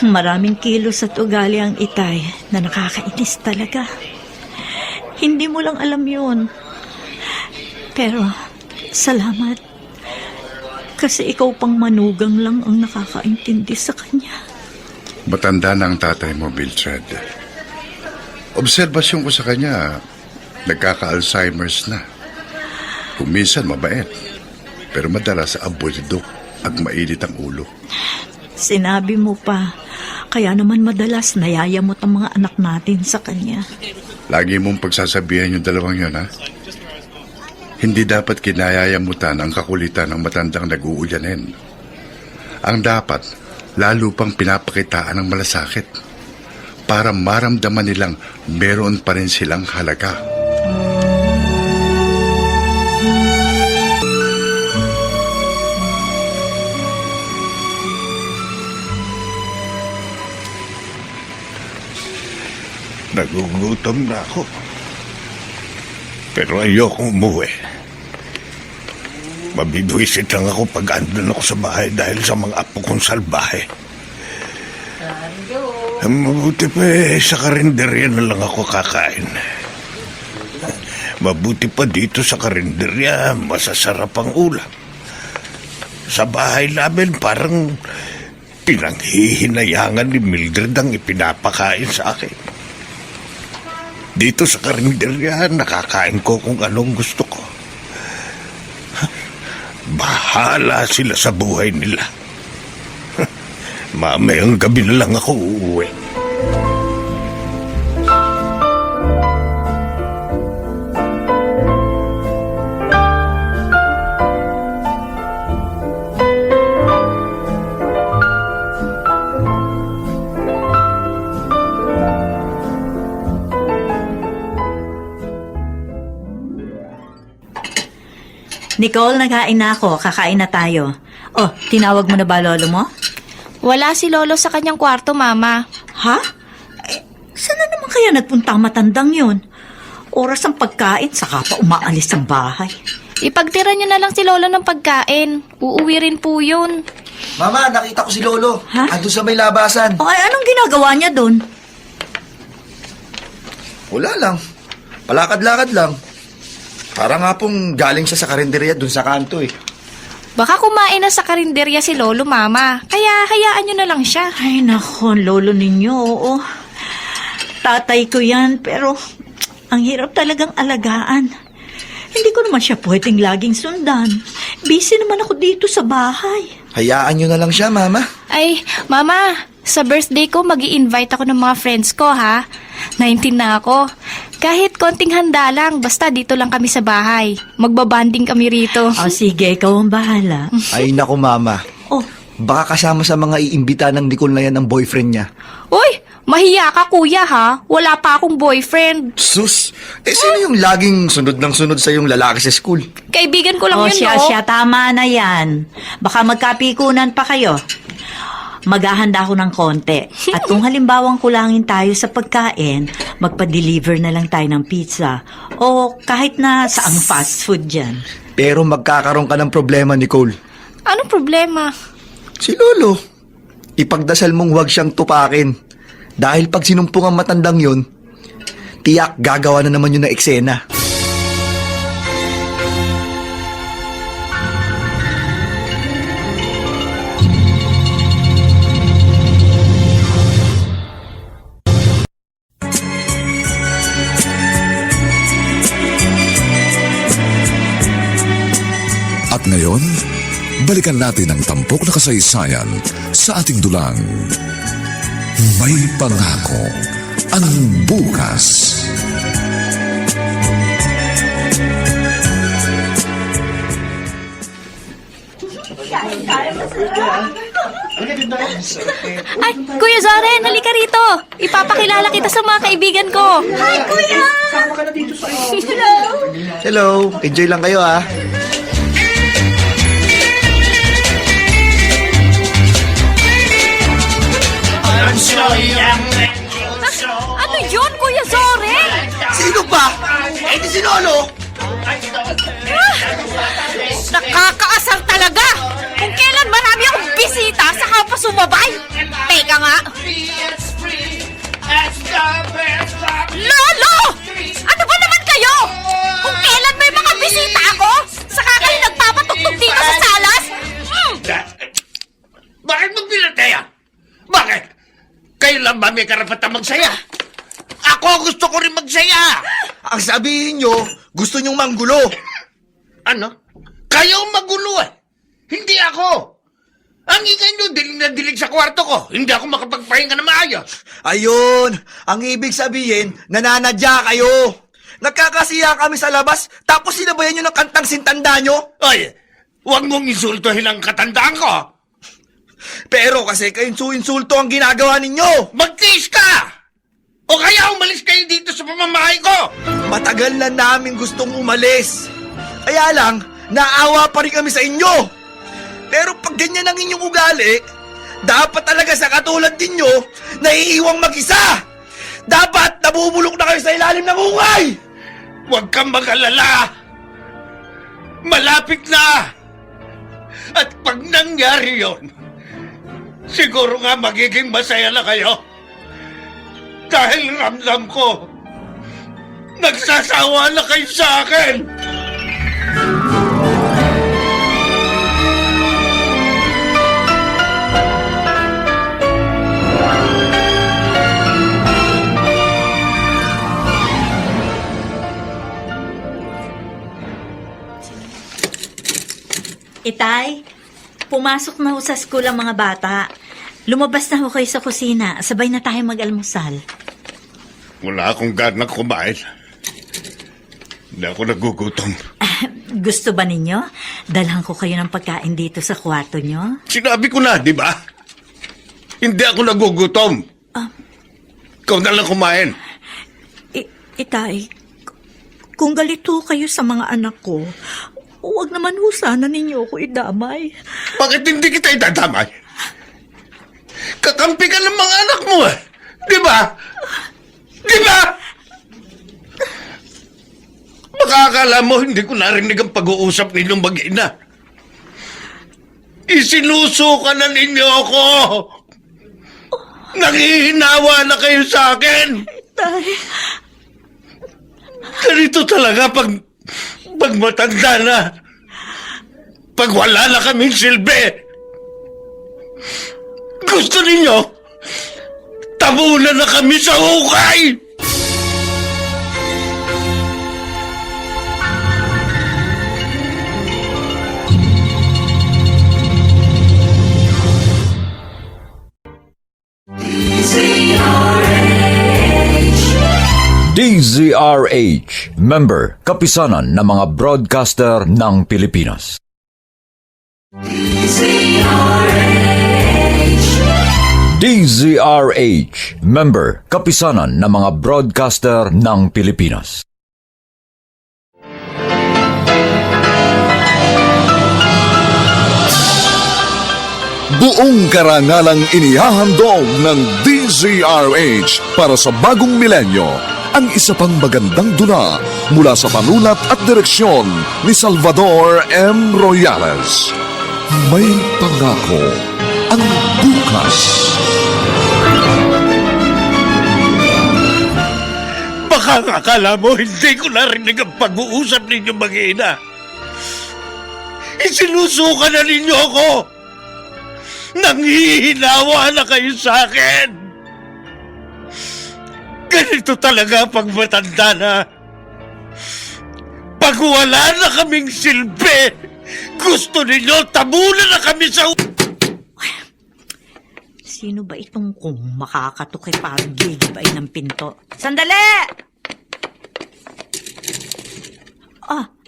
Maraming kilos at ugali ang Itay na nakakainis talaga. Hindi mo lang alam yun. Pero, salamat. Kasi ikaw pang manugang lang ang nakakaintindi sa kanya. Matanda na ang tatay mo, Mildred. Obserbasyon ko sa kanya, nagkaka-Alzheimer's na. Kung minsan mabait, pero madalas abulido at mainit ang ulo. Sinabi mo pa, kaya naman madalas nayayamot ang mga anak natin sa kanya. Lagi mong pagsasabihan yung 2 yun, ha? Hindi dapat kinayayamutan ang kakulitan ng matandang nag-uulyanin. Ang dapat, lalo pang pinapakitaan ng malasakit para maramdaman nilang meron pa rin silang halaga. Nagugutom na ako. Pero ayokong umuwi. Mabibwisit lang ako pag andun ako sa bahay dahil sa mga apo kong salbahe. Mabuti pa sa karinderya na lang ako kakain. Mabuti pa dito sa karinderya, masasarap ang ulam. Sa bahay namin parang pinanghihinayangan ni Mildred ang ipinapakain sa akin. Dito sa karinderya, nakakain ko kung anong gusto ko. Bahala sila sa buhay nila. Mamayang gabi na lang ako uuwi. Nicole, naghain na ako. Kakain na tayo. Oh, tinawag mo na ba lolo mo? Wala si Lolo sa kanyang kwarto, Mama. Ha? Saan na naman kaya nagpunta ang matandang yun? Oras ang pagkain, saka pa umaalis ang bahay. Ipagtira niyo na lang si Lolo ng pagkain. Uuwi rin po yun. Mama, nakita ko si Lolo. Ha? Andun sa may labasan. O ay, anong ginagawa niya doon? Wala lang. Palakad-lakad lang. Para nga pong galing siya sa karinderya dun sa kanto eh. Baka kumain na sa karinderya si Lolo, Mama. Kaya hayaan niyo na lang siya. Ay, nako, lolo ninyo, oo. Tatay ko yan, pero ang hirap talagang alagaan. Hindi ko naman siya pwedeng laging sundan. Busy naman ako dito sa bahay. Hayaan nyo na lang siya, Mama. Ay, Mama, sa birthday ko, mag-i-invite ako ng mga friends ko, ha? 19 na ako. Kahit konting handa lang, basta dito lang kami sa bahay. Magbabanding kami rito. O sige, ikaw ang bahala. Ay, naku, Mama. Oh, Baka kasama sa mga iimbita ng Nicole na yan ang boyfriend niya. Uy, mahiya ka, kuya, ha? Wala pa akong boyfriend. Sus! Sino yung laging sunod ng sunod sa yung lalaki sa school? Kaibigan ko lang oh yun, siya, tama na yan. Baka magkapikunan pa kayo. Maghahanda ako ng konti. At kung halimbawang kulangin tayo sa pagkain, magpa-deliver na lang tayo ng pizza. O kahit na saang fast food dyan. Pero magkakaroon ka ng problema, Nicole. Anong problema? Si Lolo. Ipagdasal mong huwag siyang tupakin. Dahil pag sinumpong ang matandang yun, tiyak gagawa na naman yun na eksena. At ngayon, balikan natin ang tampok na kasaysayan sa ating dulang. May pangako ang bukas. Ay, Kuya Zoren, halika rito. Ipapakilala kita sa mga kaibigan ko. Hi, Kuya! Hello, enjoy lang kayo ah. Ano yun, Kuya Zoren? Sino pa? Eh di si Lolo. Nakakaasar talaga! Kung kailan marami akong bisita, saka pa sumabay. Teka nga. Lolo! Ano ba naman kayo? Kung kailan may mga bisita ako, saka kayo nagpapatugtog dito sa salas? Bakit mo pinataya? Bakit? Kayo lang ba may karapatang magsaya? Ako gusto ko rin magsaya! Ang sabihin nyo, gusto nyong manggulo. Ano? Kayo ang magulo eh! Hindi ako! Ang ingay nyo, dilig na dilig sa kwarto ko. Hindi ako makapagpahinga na maayos. Ayun, ang ibig sabihin, nananadya kayo. Nagkakasiya kami sa labas, tapos sinabayan nyo ng kantang sintanda nyo. Ay, huwag mong insultohin ang katandaan ko. Pero kasi kainsulto ang ginagawa ninyo. Magtiis ka! O kaya umalis kayo dito sa pamamahay ko! Matagal na namin gustong umalis. Kaya lang, naawa pa rin kami sa inyo. Pero pag ganyan ang inyong ugali, dapat talaga sa katulad ninyo, naiiwang mag-isa. Dapat nabubulok na kayo sa ilalim ng ungay. Huwag kang mag-alala! Malapit na! At pag nangyari yon, siguro nga magiging masaya na kayo. Dahil ramdam ko, nagsasawa na kayo sa akin! Itay, pumasok na ho sa school ang mga bata. Lumabas na ho kayo sa kusina. Sabay na tayo mag-almusal. Wala akong ganang kumain. Hindi ako nagugutom. Gusto ba ninyo? Dalhan ko kayo ng pagkain dito sa kwarto nyo? Sinabi ko na, di ba? Hindi ako nagugutom. Ikaw na lang kumain. Itay, kung galito kayo sa mga anak ko, Huwag naman ho sana ninyo ako idamay. Bakit hindi kita itadamay? Kakampi ka ng mga anak mo eh. Di ba? Di ba? Baka akala mo hindi ko narinig ang pag-uusap ninyong mag-ina. Isinusuka na ninyo ako. Nanghihinawa na kayo sa akin. Tay, Ganito talaga pag matanda na. Pag wala na kaming silbi. Gusto ninyo, tabunan na kami sa hukay. DZRH, member, kapisanan ng mga broadcaster ng Pilipinas. DZRH, member, kapisanan ng mga broadcaster ng Pilipinas. Buong karangalang inihahandog ng DZRH para sa bagong milenyo ang isa pang magandang dula mula sa panulat at direksyon ni Salvador M. Royales. May pangako ang bukas. Baka akala mo hindi ko narinig ang pag-uusap ninyo mag-ina. Isinusuka na ninyo ako. Nanghihinawa na kayo sa akin. Ganito talaga pag matanda na. Pag wala na kaming silbi, gusto ninyo tabunan na kami sa... sino ba itong kung makakatok parang gigibay ng pinto? Sandali!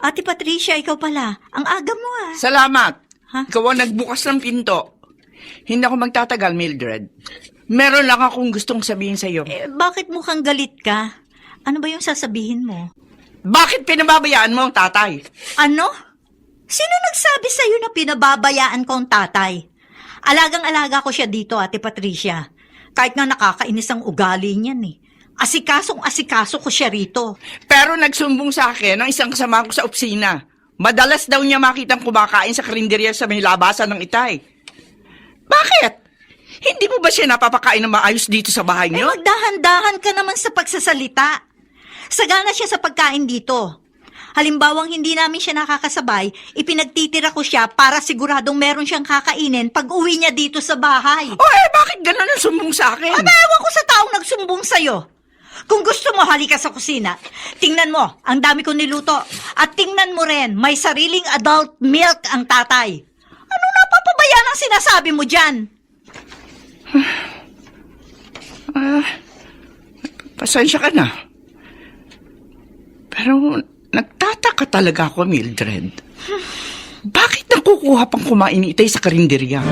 Ate Patricia, ikaw pala. Ang aga mo ah. Salamat. Ha? Ikaw ang nagbukas ng pinto. Hindi ako magtatagal, Mildred. Meron lang akong gustong sabihin sa'yo. Bakit mukhang galit ka? Ano ba yung sasabihin mo? Bakit pinababayaan mo ang tatay? Ano? Sino nagsabi sa'yo na pinababayaan ko ang tatay? Alagang-alaga ko siya dito, Ate Patricia. Kahit nga nakakainis ang ugali niyan eh. Asikasong-asikaso ko siya rito. Pero nagsumbong sa akin ng isang kasama ko sa opisina. Madalas daw niya makitang kumakain sa karinderya sa may labasan ng Itay. Bakit? Hindi mo ba siya napapakain ng maayos dito sa bahay niyo? Magdahan-dahan ka naman sa pagsasalita. Sagana siya sa pagkain dito. Halimbawang hindi namin siya nakakasabay, ipinagtitira ko siya para siguradong meron siyang kakainin pag uwi niya dito sa bahay. Bakit ganun ang sumbong sa akin? Ewan ko sa taong nagsumbong sa'yo. Kung gusto mo, halika sa kusina. Tingnan mo, ang dami ko niluto. At tingnan mo rin, may sariling adult milk ang tatay. Ano napapabayaan ang sinasabi mo dyan? Pasensya ka na. Pero nagtataka talaga ako, Mildred. Bakit nakukuha pang kumain ni Itay sa karinderya?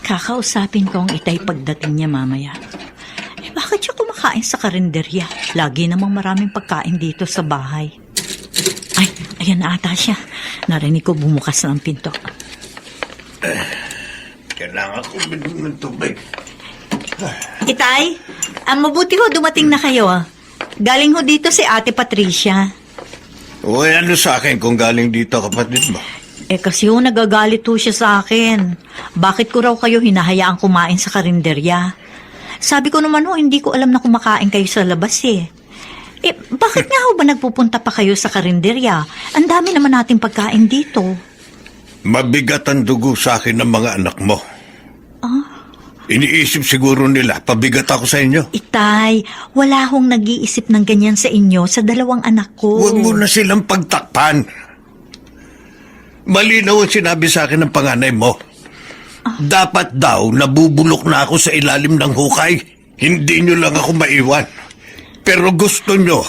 Kakausapin ko ang Itay pagdating niya mamaya. Bakit siya kumakain sa karinderya? Lagi namang maraming pagkain dito sa bahay. Ay, ayan na ata siya. Narinig ko bumukas na ang pinto. Kailangan ko ng tubig. Itay, mabuti ho dumating na kayo. Galing ho dito si Ate Patricia. Uy, ano sa akin kung galing dito kapatid mo? Kasi ho nagagalit ho siya sa akin. Bakit ko raw kayo hinahayaang kumain sa karinderya? Sabi ko naman ho, hindi ko alam na kumakain kayo sa labas eh. Bakit nga ho ba nagpupunta pa kayo sa karinderya? Ang dami naman nating pagkain dito. Mabigat ang dugo sa akin ng mga anak mo. Iniisip siguro nila, pabigat ako sa inyo. Itay, wala hong nag-iisip ng ganyan sa inyo sa dalawang anak ko. Huwag mo na silang pagtakpan. Malinaw ang sinabi sa akin ng panganay mo. Dapat daw nabubulok na ako sa ilalim ng hukay. Hindi nyo lang ako maiwan. Pero gusto nyo,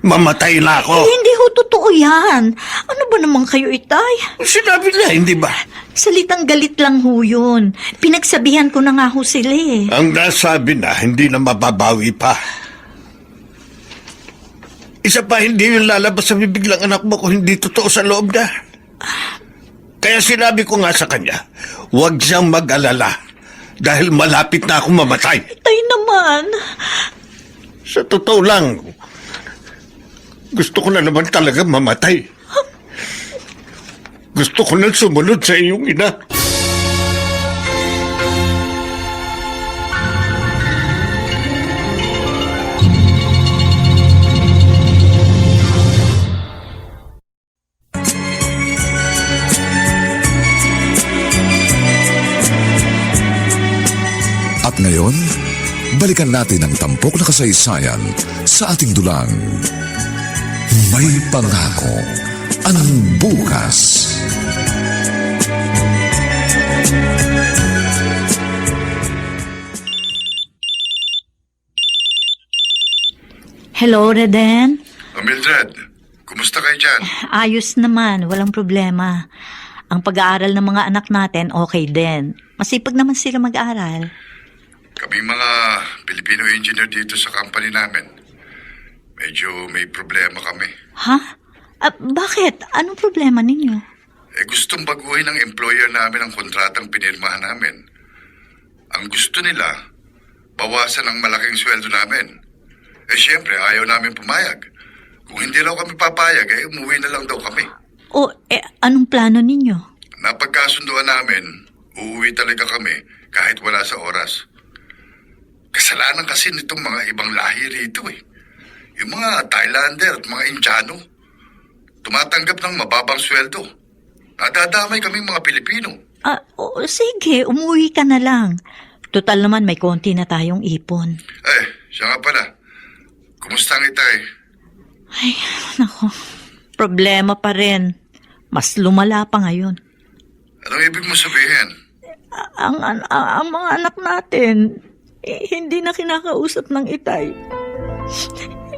mamatay na ako. Hindi ho totoo yan. Ano ba naman kayo, Itay? Sinabi niya, hindi ba? Salitang galit lang ho yun. Pinagsabihan ko na nga ho sila eh. Ang nasabi na, hindi na mababawi pa. Isa pa, hindi yung lalabas sa bibig ng anak mo kung hindi totoo sa loob na. Kaya sinabi ko nga sa kanya, huwag siyang mag-alala. Dahil malapit na akong mamatay. Itay naman. Sa totoo lang, gusto ko na naman talaga mamatay. Gusto ko na sumunod sa iyong ina. At ngayon, balikan natin ang tampok na kasaysayan sa ating dulang. May pangako ang bukas. Hello, Reden. Mildred, kumusta kayo dyan? Ayos naman, walang problema. Ang pag-aaral ng mga anak natin, okay din. Masipag naman sila mag-aaral. Kaming mga Filipino engineer dito sa company namin, medyo may problema kami. Ha? Bakit? Anong problema ninyo? Gustong baguhin ng employer namin ang kontratang pinirmahan namin. Ang gusto nila, bawasan ang malaking sweldo namin. Siyempre, ayaw namin pumayag. Kung hindi raw kami papayag, umuwi na lang daw kami. Anong plano ninyo? Napagkasunduan namin, uuwi talaga kami kahit wala sa oras. Kasalanan kasi nitong mga ibang lahi rito eh. Yung mga Thailander at mga Indiano, tumatanggap ng mababang sweldo. Nadadamay kaming mga Pilipino. Sige, umuwi ka na lang. Total naman may konti na tayong ipon. Siya nga pala. Kumusta ang itay? Ay, nako. Problema pa rin. Mas lumala pa ngayon. Anong ibig mo sabihin? Ang mga anak natin, hindi na kinakausap ng Itay.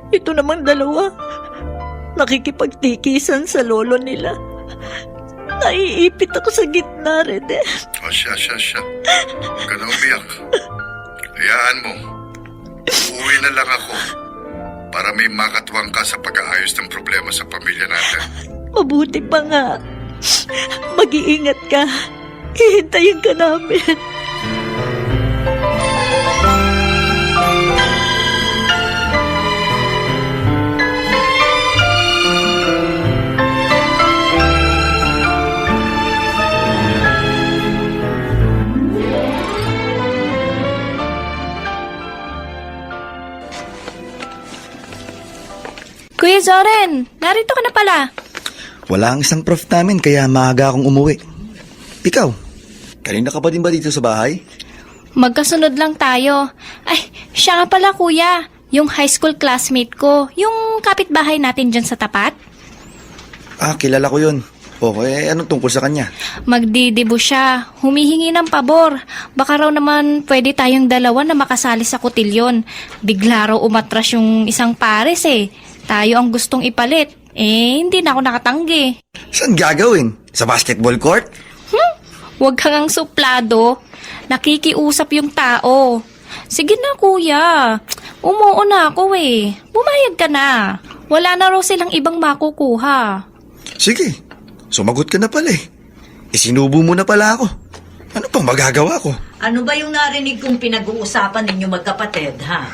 Ito namang dalawa, nakikipagtikisan sa lolo nila. Naiipit ako sa gitna rin eh. Siya. Huwag ka na umiyak. Hayaan mo. Uuwi na lang ako para may makatuwang ka sa pag-aayos ng problema sa pamilya natin. Mabuti pa nga. Mag-iingat ka. Hihintayin ka namin. Kuya Zoren, narito ka na pala. Wala ang isang prof namin kaya maaga akong umuwi. Ikaw, kanina ka pa din ba dito sa bahay? Magkasunod lang tayo. Ay, siya nga pala kuya. Yung high school classmate ko. Yung kapitbahay natin dyan sa tapat. Kilala ko yun. Okay, anong tungkol sa kanya? Magdidibo siya. Humihingi ng pabor. Baka raw naman pwede tayong dalawa na makasali sa kotilyon. Bigla raw umatras yung isang pares eh. Tayo ang gustong ipalit. Hindi na ako nakatanggi. Saan gagawin? Sa basketball court? Huwag kang ang suplado. Nakikiusap yung tao. Sige na kuya. Umuo na ako eh. Bumayag ka na. Wala na raw silang ibang makukuha. Sige, sumagot ka na pala eh. Isinubo mo na pala ako. Ano pang magagawa ko? Ano ba yung narinig kong pinag-uusapan ninyo magkapatid, ha?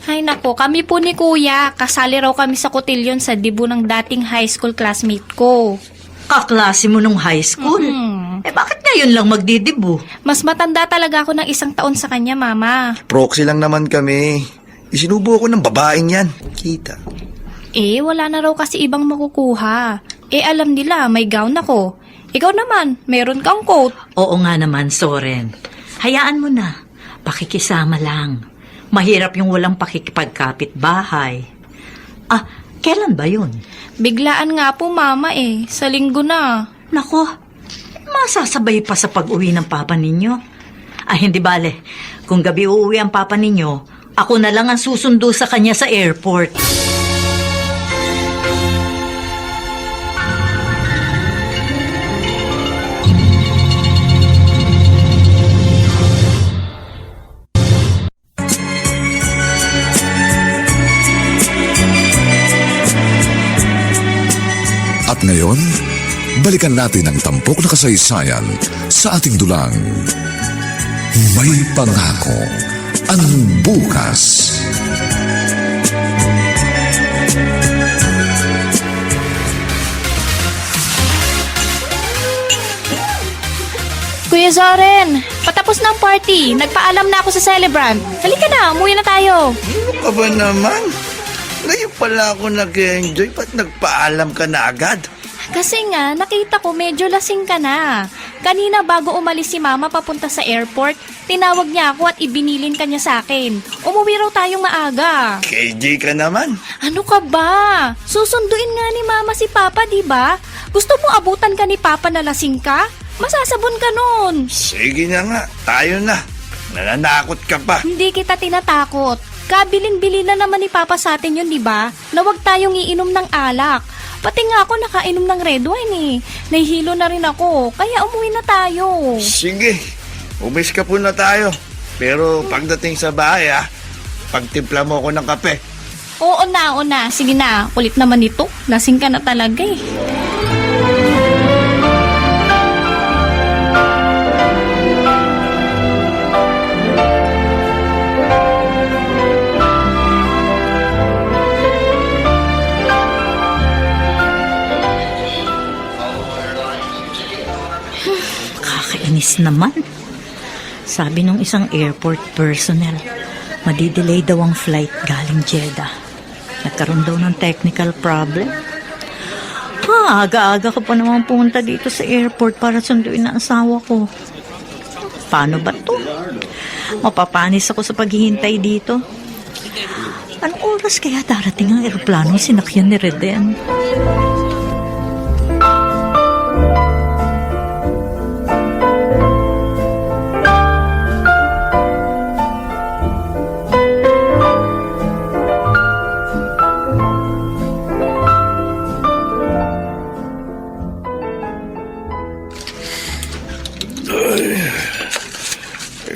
Ay nako, kami po ni kuya. Kasali raw kami sa kotilyon sa dibu ng dating high school classmate ko. Kaklase mo nung high school? Bakit ngayon lang magdidibo? Mas matanda talaga ako ng 1 taon sa kanya, mama. Proxy lang naman kami. Isinubo ako ng babaeng yan. Kita. Wala na raw kasi ibang makukuha. Alam nila, may gown ako. Ikaw naman, meron kang coat. Oo nga naman, Soren. Hayaan mo na. Pakikisama lang. Mahirap yung walang pakikipagkapit bahay. Kailan ba yun? Biglaan nga po, mama sa linggo na. Nako, masasabay pa sa pag-uwi ng papa ninyo. Hindi bale. Kung gabi uuwi ang papa ninyo, ako na lang ang susundo sa kanya sa airport. At ngayon, balikan natin ang tampok na kasaysayan sa ating dulang. May pangako ang bukas. Kuya Zoren, patapos na ang party. Nagpaalam na ako sa celebrant. Halika na, umuwi na tayo. Ano ka ba naman? Ngayon pala ako nag-enjoy. Ba't nagpaalam ka na agad? Kasi nga, nakita ko medyo lasing ka na. Kanina bago umalis si Mama papunta sa airport, tinawag niya ako at ibinilin ka niya sa akin. Umuwi raw tayong maaga. KJ ka naman. Ano ka ba? Susunduin nga ni Mama si Papa, di ba? Gusto mo abutan ka ni Papa na lasing ka? Masasabon ka nun. Sige na nga, tayo na. Nananakot ka pa. Hindi kita tinatakot. Kabilin-bili na naman ni Papa sa atin yun, di ba? Na huwag tayong iinom ng alak. Pati nga ako nakainom ng red wine eh. Nahihilo na rin ako, kaya umuwi na tayo. Sige, umis ka po na tayo. Pero pagdating sa bahay pagtimpla mo ako ng kape. Oo na. Sige na, kulit naman ito. Lasing ka na talaga eh. Kakainis naman. Sabi nung isang airport personnel, madidelay daw ang flight galing Jeddah. Nagkaroon daw ng technical problem. Aga-aga ka pa naman pumunta dito sa airport para sunduin ang asawa ko. Paano ba to? Mapapanis ako sa paghihintay dito. Anong oras kaya darating ang aeroplanong sinakyan ni Reden?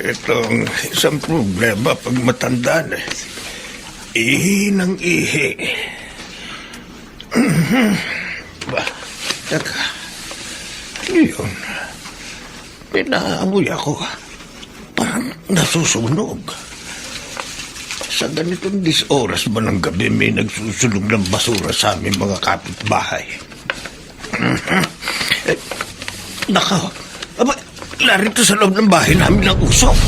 Itong isang problema pag matanda na. Ihi ng ihi. Ba, teka. Yun. Pinaamoy ako. Parang nasusunog. Sa ganitong oras ba ng gabi may nagsusunog ng basura sa aming mga kapitbahay? Nako. Aba, larito sa loob ng bahay namin ng usok.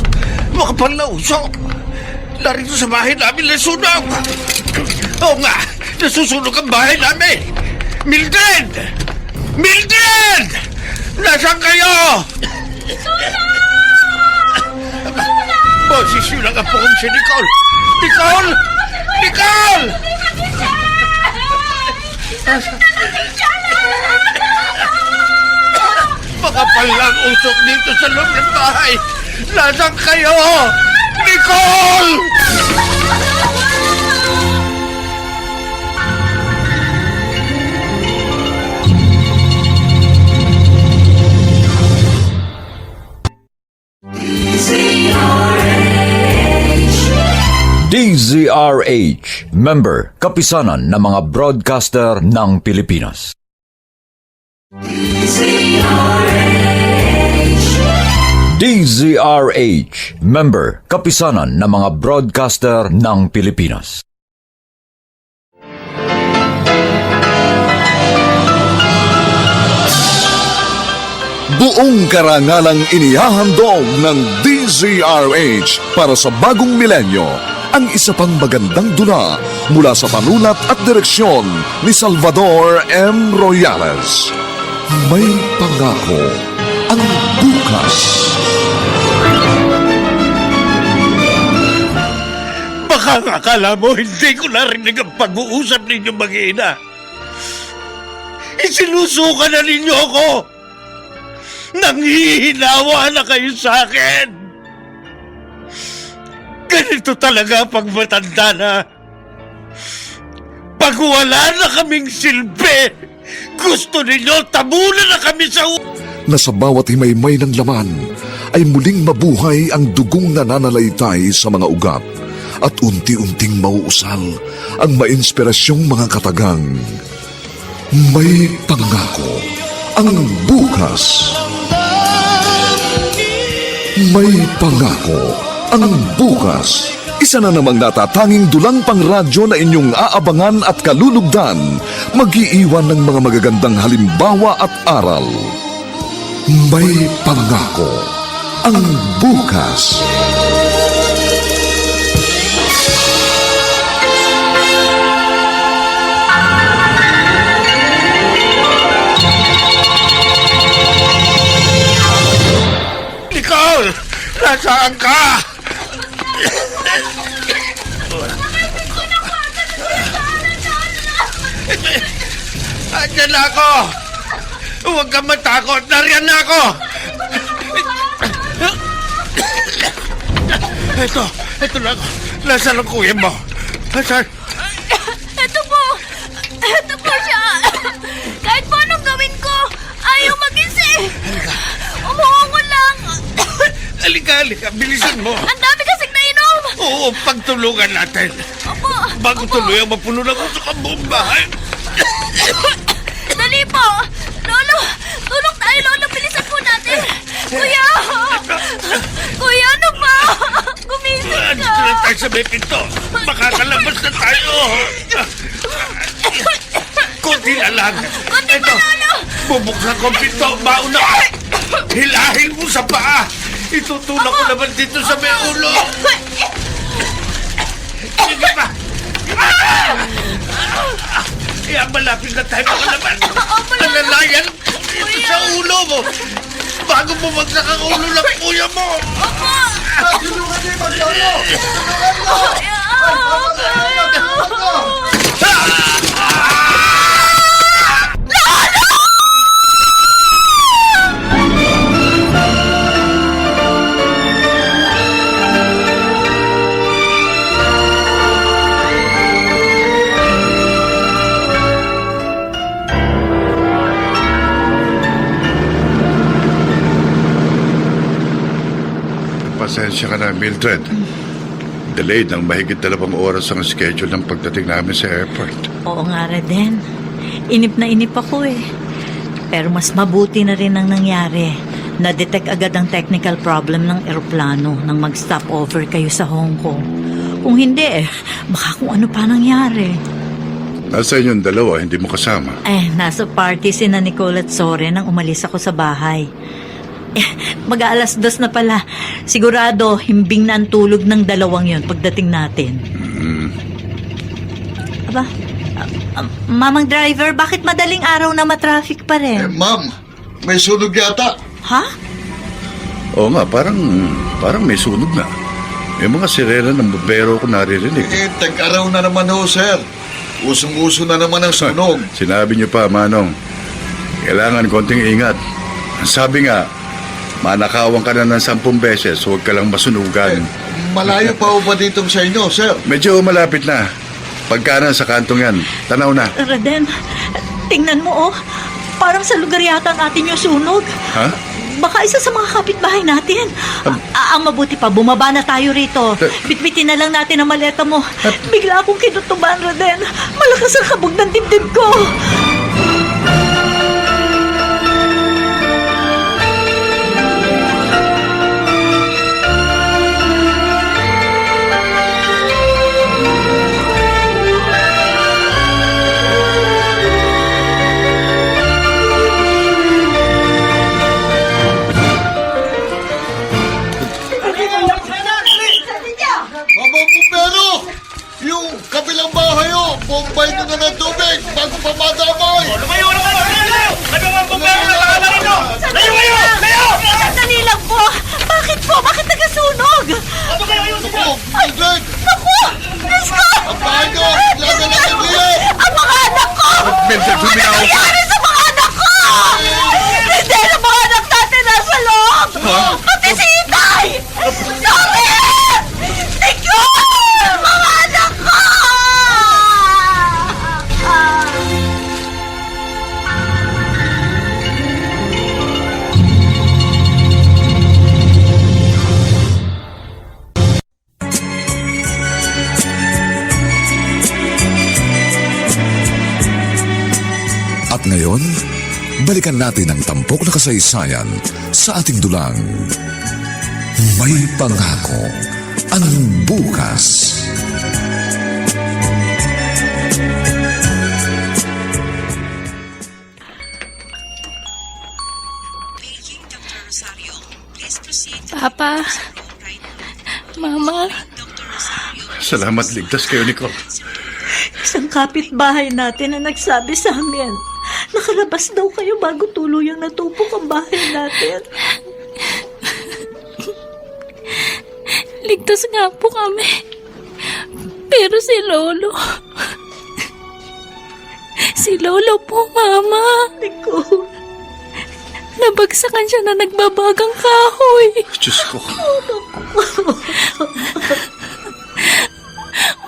Makapal na usok. Larito sa bahay namin ng sunog. Oo nga, nasusunog ang bahay namin. Mildred! Mildred! Nasaan kayo? Boses yun ang apo kong si Nicole. Nicole! Nicole! Makapal lang usok dito sa loob ng bahay. Nasaan kayo? Nicole! DZRH, member, kapisanan ng mga broadcaster ng Pilipinas. DZRH, member, kapisanan ng mga broadcaster ng Pilipinas. Buong karangalang inihahandog ng DZRH para sa bagong milenyo ang isa pang magandang dula mula sa panulat at direksyon ni Salvador M. Royales. May pangako ang bukas. Baka akala mo hindi ko narinig ang pag-uusap ninyo mag-ina. Isinusuka na ninyo ako. Nanghihinawa na kayo sa akin. Ganito talaga pag matanda na. Pag wala na kaming silbi, gusto ninyo tabunan na kami sa Na sa bawat himaymay ng laman ay muling mabuhay ang dugong nananalaytay sa mga ugat at unti-unting mauusal ang mainspirasyong mga katagang. May pangako ang bukas. May pangako ang bukas. Isa na namang natatanging dulang pangradyo na inyong aabangan at kalulugdan, mag-iiwan ng mga magagandang halimbawa at aral. May pangako ang bukas. Nicole! Nasaan ka? Andyan na ako! Huwag kang matakot! Nariyan na ako! Ito lang. Nasaan ang kuya mo? Nasaan? Ito po siya. Kahit pa anong gawin ko, ayaw magising. Umuungo lang. Halika. Bilisan mo. Ang dami kasing nainom. Oo, pagtulungan natin. Opo. Bago tuloy ang mapuno ng gusto kang buong bahay. Dali po. Lolo, tulong tayo, Lolo. Bilisan po natin. Kuya, ano ba? Gumising ka. Andito na tayo sa may pinto. Makakalabas na tayo. Kunti na lang. Kunti pa, Lolo. Bubuksan ko ang pinto. Mauna ka. Hilahin mo sa paa. Itutulak ko naman dito sa may ulo. Sige pa. Kaya malapit na tayo makalaban. Nalalayan dito sa ulo mo. Bago bumagsak ang ulo ng kuya mo. Tulungan niyo mag-lolo! Pasensya ka na, Mildred. Delayed ng mahigit 2 oras ang schedule ng pagdating namin sa airport. Oo nga, Reden. Inip na inip ako eh. Pero mas mabuti na rin ang nangyari. Na-detect agad ang technical problem ng eroplano nang mag-stop over kayo sa Hong Kong. Kung hindi baka kung ano pa nangyari. Nasa inyong dalawa, hindi mo kasama. Nasa party si na Nicole at Soren nang umalis ako sa bahay. Mag-aalas 2 na pala. Sigurado, himbing na ang tulog ng dalawang yon pagdating natin. Aba, mamang driver, bakit madaling araw na matraffic pa rin? Ma'am, may sunog yata. Ha? Oo nga, parang may sunog na. May mga sirena ng bumbero ko naririnig. Tag-araw na naman ho, sir. Usong-uso na naman ang sunog. Sinabi niyo pa, Manong, kailangan konting ingat. Sabi nga, manakawan ka na ng 10 beses, huwag ka lang masunugan. Malayo pa ho ba dito sa inyo, sir? Medyo malapit na. Pagkanan sa kantong yan, tanaw na. Reden, tingnan mo parang sa lugar yata ang atin yung sunog. Ha? Baka isa sa mga kapitbahay natin. Ang mabuti pa, bumaba na tayo rito. Bitbitin na lang natin ang maleta mo. Bigla akong kinutuban, Reden. Malakas ang kabog ng dibdib ko. Kabilang bahay ho! Bombay nyo na ng tubig bago pa madamay! Lumayo! Ano ang bumbero na nakalarin nyo? Layo! Sandali lang po! Bakit po? Bakit nagasunog? Ano kayo yun? Mildred! Naku! Diyos ko! Ang bahay nyo! Laga na ng liyan! Ang mga anak ko! Mildred, Ano huminaw ka! nangyari sa mga anak ko? Hindi na mga anak natin nasa loob! Pati si Itay! Sorry! Thank Ngayon, balikan natin ang tampok na kasaysayan sa ating dulang. May pangako ang bukas. Papa, Mama, Salamat, ligtas kayo, Nicole. Isang kapitbahay natin na nagsabi sa amin, nakalabas daw kayo bago tuluyang natupok ang bahay natin. ligtas nga po kami. Pero si Lolo... Si Lolo po, Mama. Nicole, Nabagsakan siya na nagbabagang kahoy. Diyos ko.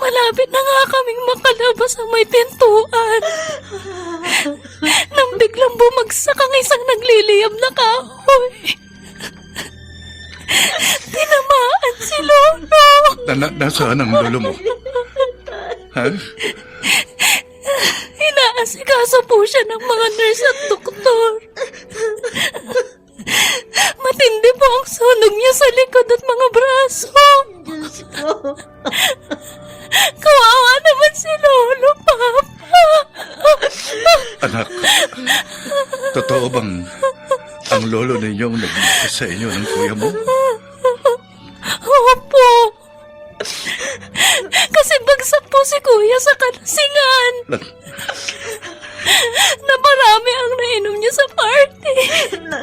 Malapit na nga kaming makalabas sa may pintuan. Nang biglang bumagsak ang isang nagliliyab na kahoy. Tinamaan si Lolo. Nasaan ang lolo mo? Ha? Inaasikaso po siya ng mga nurse at doktor. Matindi po ang sunog niya sa likod at mga braso. Diyos ko. Kawawa naman si Lolo, Papa. Anak, totoo bang ang lolo ninyong nagligtas sa inyo ng kuya mo? Opo. Kasi bagsak po si Kuya sa kalasingan. Naparami ang nainom niya sa party.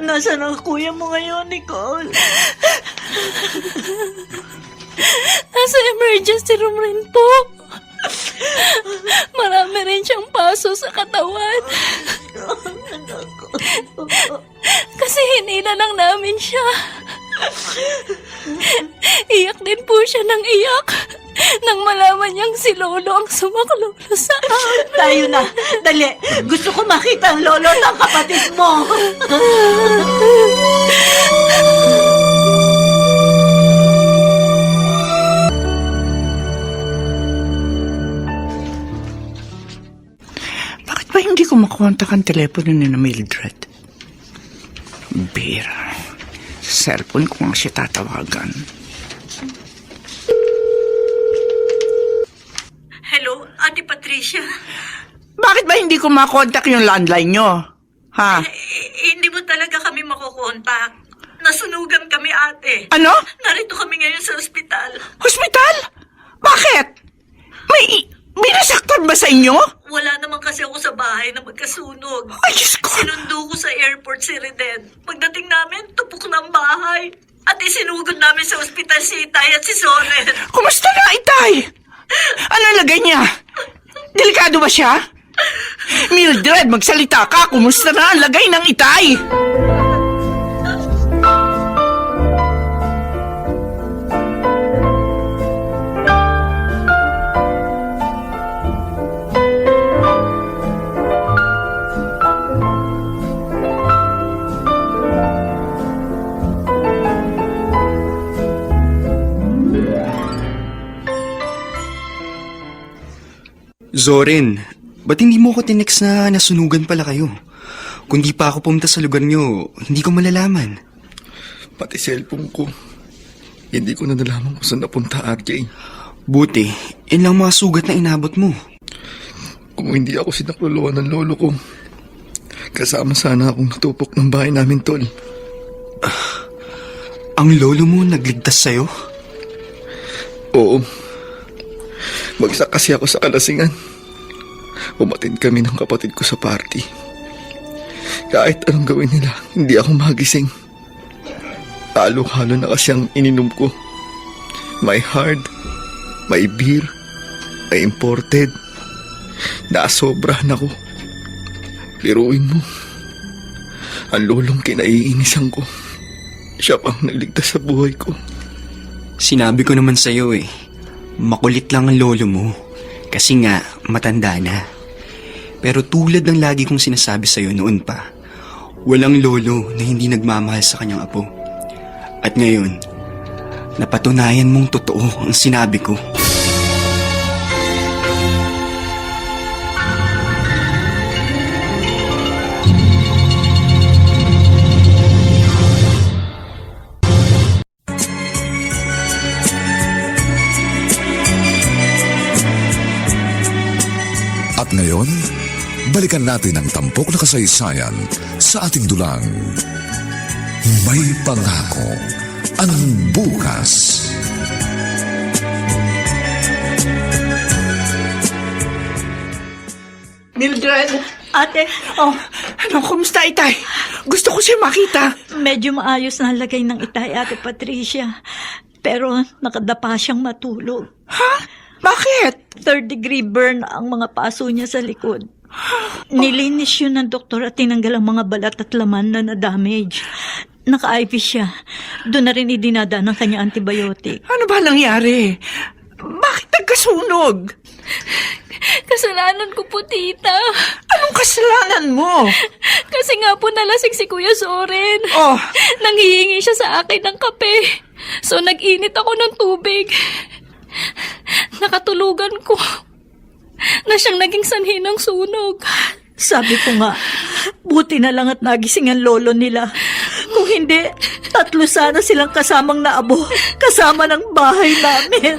Nasaan ang kuya mo ngayon, Nicole? Nasa emergency room rin po. Marami rin siyang paso sa katawan. Kasi hinila lang namin siya. Iyak din po siya ng iyak nang malaman niyang si Lolo ang sumaklolo sa amin. Tayo na. Dali. Gusto ko makita ang lolo ng kapatid mo. Bakit ba hindi ko makontak ang telepono ni na Mildred? Bira. Sa cellphone ko nga siya tatawagan. Hello, Ate Patricia. Bakit ba hindi ko makontak yung landline nyo? Ha? Hindi mo talaga kami makukontak. Nasunugan kami, ate. Ano? Narito kami ngayon sa ospital. Hospital? Bakit? May nasaktan ba sa inyo? Wala naman kasi ako sa bahay na magkasunog. Ay, Diyos ko. Sinundo ko sa airport si Reden. Pagdating namin, tupok ng bahay. At isinugod namin sa ospital si Itay at si Soren. Kumusta na, Itay? Ano lagay niya? Delikado ba siya? Mildred, magsalita ka. Kumusta na ang lagay ng Itay? Zorin, ba't hindi mo ko tinext na nasunugan pala kayo? Kung di pa ako pumunta sa lugar nyo, hindi ko malalaman. Pati cellphone ko. Hindi ko na nalaman kung saan napunta, RJ. Buti, yun lang mga sugat na inabot mo. Kung hindi ako sinakluluan ng lolo ko, kasama sana akong natupok ng bahay namin, tol. Ang lolo mo nagligtas sa'yo? Oo. Bagsak kasi ako sa kalasingan. Umatid kami ng kapatid ko sa party. Kahit anong gawin nila, hindi ako magising. Halo-halo na kasi ang ininom ko. May hard, may beer, may imported. Nasobrahan ako. Biruin mo. Ang lolong kinaiinisan ko. Siya pang nagligtas sa buhay ko. Sinabi ko naman sa'yo makulit lang ang lolo mo. Kasi nga, matanda na. Pero tulad ng lagi kong sinasabi sa'yo noon pa, walang lolo na hindi nagmamahal sa kanyang apo. At ngayon, napatunayan mong totoo ang sinabi ko. balikan natin ang tampok na kasaysayan sa ating dulang. May pangako ang bukas. Mildred! Ate, Ano, kumusta, Itay? Gusto ko siya makita. medyo maayos na ang lagay ng Itay, Ate Patricia. Pero nakadapa siyang matulog. Ha? Bakit? 3rd-degree burn ang mga paso niya sa likod. Nilinis yun ng doktor at tinanggal ang mga balat at laman na na-damage. Naka-IV siya. Doon na rin idinadaan ng kanya antibiotic. Ano ba nangyari? Bakit nagkasunog? Kasalanan ko po, tita. Anong kasalanan mo? Kasi nga po nalasing si Kuya Soren. Oh, Nanghihingi siya sa akin ng kape. So nag-init ako ng tubig. Nakatulugan ko na siyang naging sanhi ng sunog. Sabi ko nga, buti na lang at nagising ang lolo nila. Kung hindi, 3 sana silang kasamang naabo. Kasama ng bahay namin.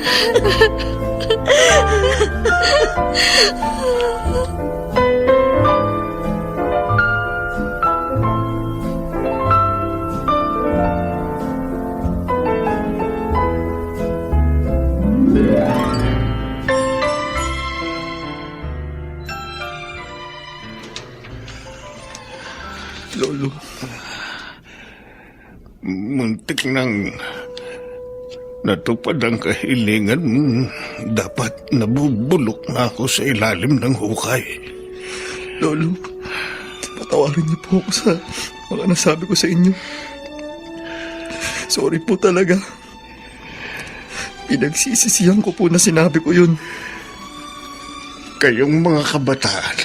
Lolo, Muntik nang natupad ang kahilingan mo. Dapat nabubulok na ako sa ilalim ng hukay. Lolo, patawarin niyo po ako sa mga nasabi ko sa inyo. Sorry po talaga. Pinagsisisihan ko po na sinabi ko yun. Kayong mga kabataan,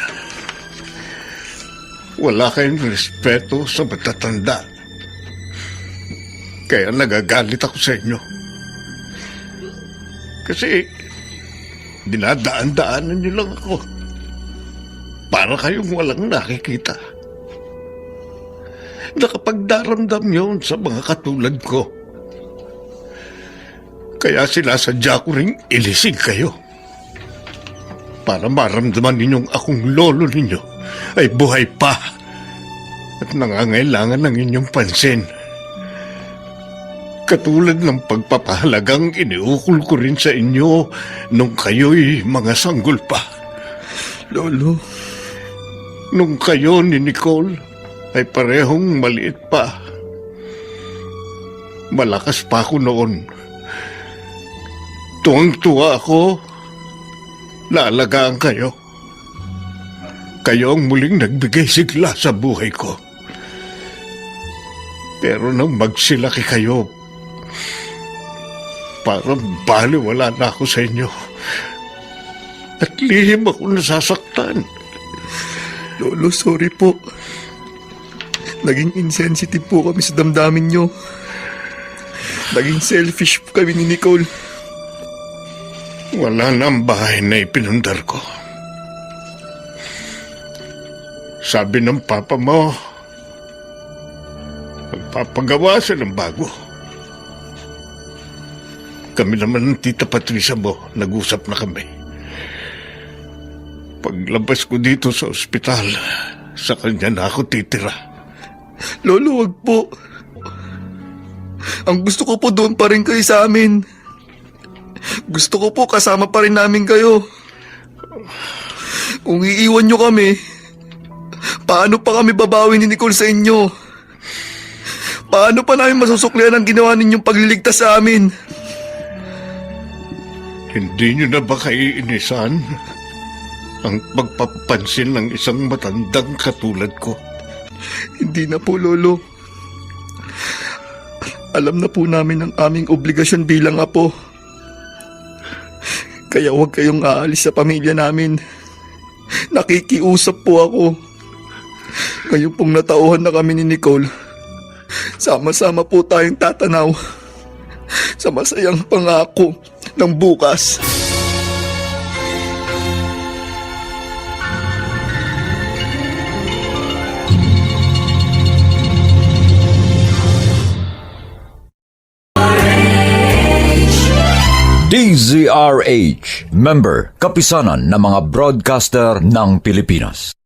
wala kayong respeto sa matatanda. Kaya nagagalit ako sa inyo. Kasi dinadaan-daanan niyo lang ako. Para kayong walang nakikita. Nakapagdaramdam yun sa mga katulad ko. Kaya sinasadya ko ring ilisig kayo. Para maramdaman ninyong akong lolo ninyo ay buhay pa at nangangailangan ng inyong pansin. Katulad ng pagpapahalagang iniukol ko rin sa inyo nung kayo'y mga sanggol pa. Lolo, Nung kayo ni Nicole ay parehong maliit pa. Malakas pa ako noon. Tuwang-tuwa ako. Naalagaan kayo. Kayo ang muling nagbigay sigla sa buhay ko. Pero nang magsilaki kayo, parang baliwala na ako sa inyo. At lihim ako nasasaktan. Lolo, sorry po. Naging insensitive po kami sa damdamin nyo. Naging selfish po kami ni Nicole. Wala na ang bahay na ipinundar ko. Sabi ng papa mo, magpapagawa siya ng bago. Kami naman ng tita Patricia mo, nag-usap na kami. Paglabas ko dito sa ospital, sa kanya na ako titira. Lolo, wag po. Ang gusto ko po doon pa rin kayo sa amin. Gusto ko po kasama pa rin namin kayo. Kung iiwan nyo kami, paano pa kami babawi ni Nicole sa inyo? Paano pa namin masusuklian ang ginawa ninyong pagliligtas sa amin? Hindi nyo na ba kaiinisan ang pagpapansin ng isang matandang katulad ko? Hindi na po, Lolo. Alam na po namin ang aming obligasyon bilang apo. Kaya huwag kayong aalis sa pamilya namin. Nakikiusap po ako. Ngayon pong natauhan na kami ni Nicole, sama-sama po tayong tatanaw sa masayang pangako ng bukas. DZRH, member, kapisanan ng mga broadcaster ng Pilipinas.